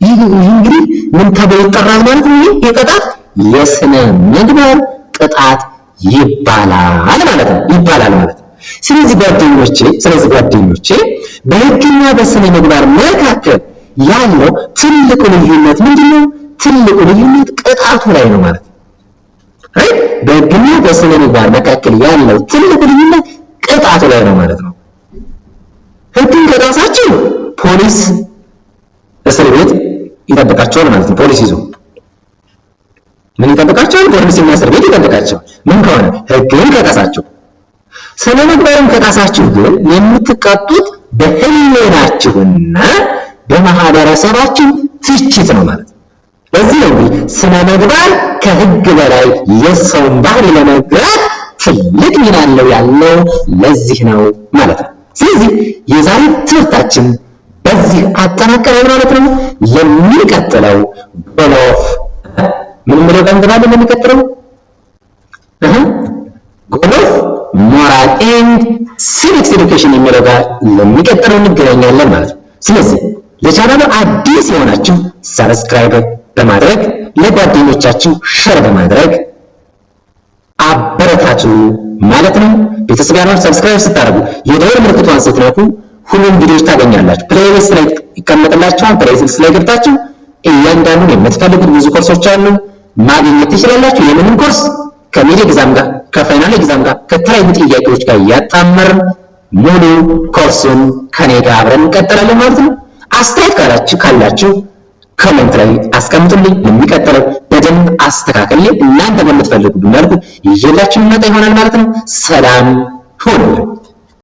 Speaker 1: ይህ እንግዲህ ምን ተብሎ ይጠራል ማለት ነው? ይህ ቅጣት የስነ ምግባር ቅጣት ይባላል ማለት ነው። ስለዚህ ጓደኞቼ በሕግና በስነ ምግባር መካከል ያለው ትልቁ ልዩነት ምንድነው? ትልቁ ልዩነት ቅጣቱ ላይ ነው ማለት ነው። በሕግና በስነ ምግባር መካከል ያለው ትልቁ ልዩነት ቅጣቱ ላይ ነው ማለት ነው። ሕግን ከጣሳችሁ ፖሊስ እስር ቤት ይጠብቃቸዋል ማለት ነው። ፖሊስ ይዞ ምን ይጠብቃቸዋል? ፖሊስና እስር ቤት ይጠብቃቸዋል። ምን ከሆነ ሕግን ከጣሳችሁ። ስነ ምግባርን ከጣሳችሁ ግን የምትቀጡት በህሊናችሁና በማህበረሰባችሁ ትችት ነው ማለት ነው። ለዚህ ነው ስነ ምግባር ከሕግ በላይ የሰውን ባህሪ ለመግራት ትልቅ ሚና ያለው ለዚህ ነው ማለት ነው። ስለዚህ የዛሬ ትምህርታችን በዚህ አጠናቀናል ማለት ነው። የሚቀጥለው ጎሎፍ ምን ምለው እንገባለን። የሚቀጥለው ጎሎፍ ሞራል ኤንድ ሲቪክስ ኤዱኬሽን የሚለው ጋር ለሚቀጥለው እንገናኛለን ማለት ነው። ስለዚህ ለቻናሉ አዲስ የሆናችሁ ሰብስክራይብ በማድረግ ለጓደኞቻችሁ ሼር በማድረግ አበረታቱ ማለት ነው። ቤተሰብ ያልሆናችሁ ሰብስክራይብ ስታደርጉ የደወል ምልክቷን ስትነኩ ሁሉም ቪዲዮዎች ታገኛላችሁ። ፕሌሊስት ላይ ይቀመጥላችኋል። ፕሌሊስት ላይ ገብታችሁ እያንዳንዱን የምትፈልጉት ብዙ ኮርሶች አሉ ማግኘት ትችላላችሁ። የምንም ኮርስ ከሚድ ኤግዛም ጋር ከፋይናል ኤግዛም ጋር ከተለያዩ ጥያቄዎች ጋር እያጣመርን ሙሉ ኮርሱን ከኔ ጋር አብረን እንቀጥላለን ማለት ነው። አስተያየት ካላችሁ ኮሜንት ላይ አስቀምጡልኝ። የሚቀጥለው በደንብ አስተካክዬ እናንተ በምትፈልጉት መልኩ ይዤላችሁ መጣ ይሆናል ማለት ነው። ሰላም ሁኑ።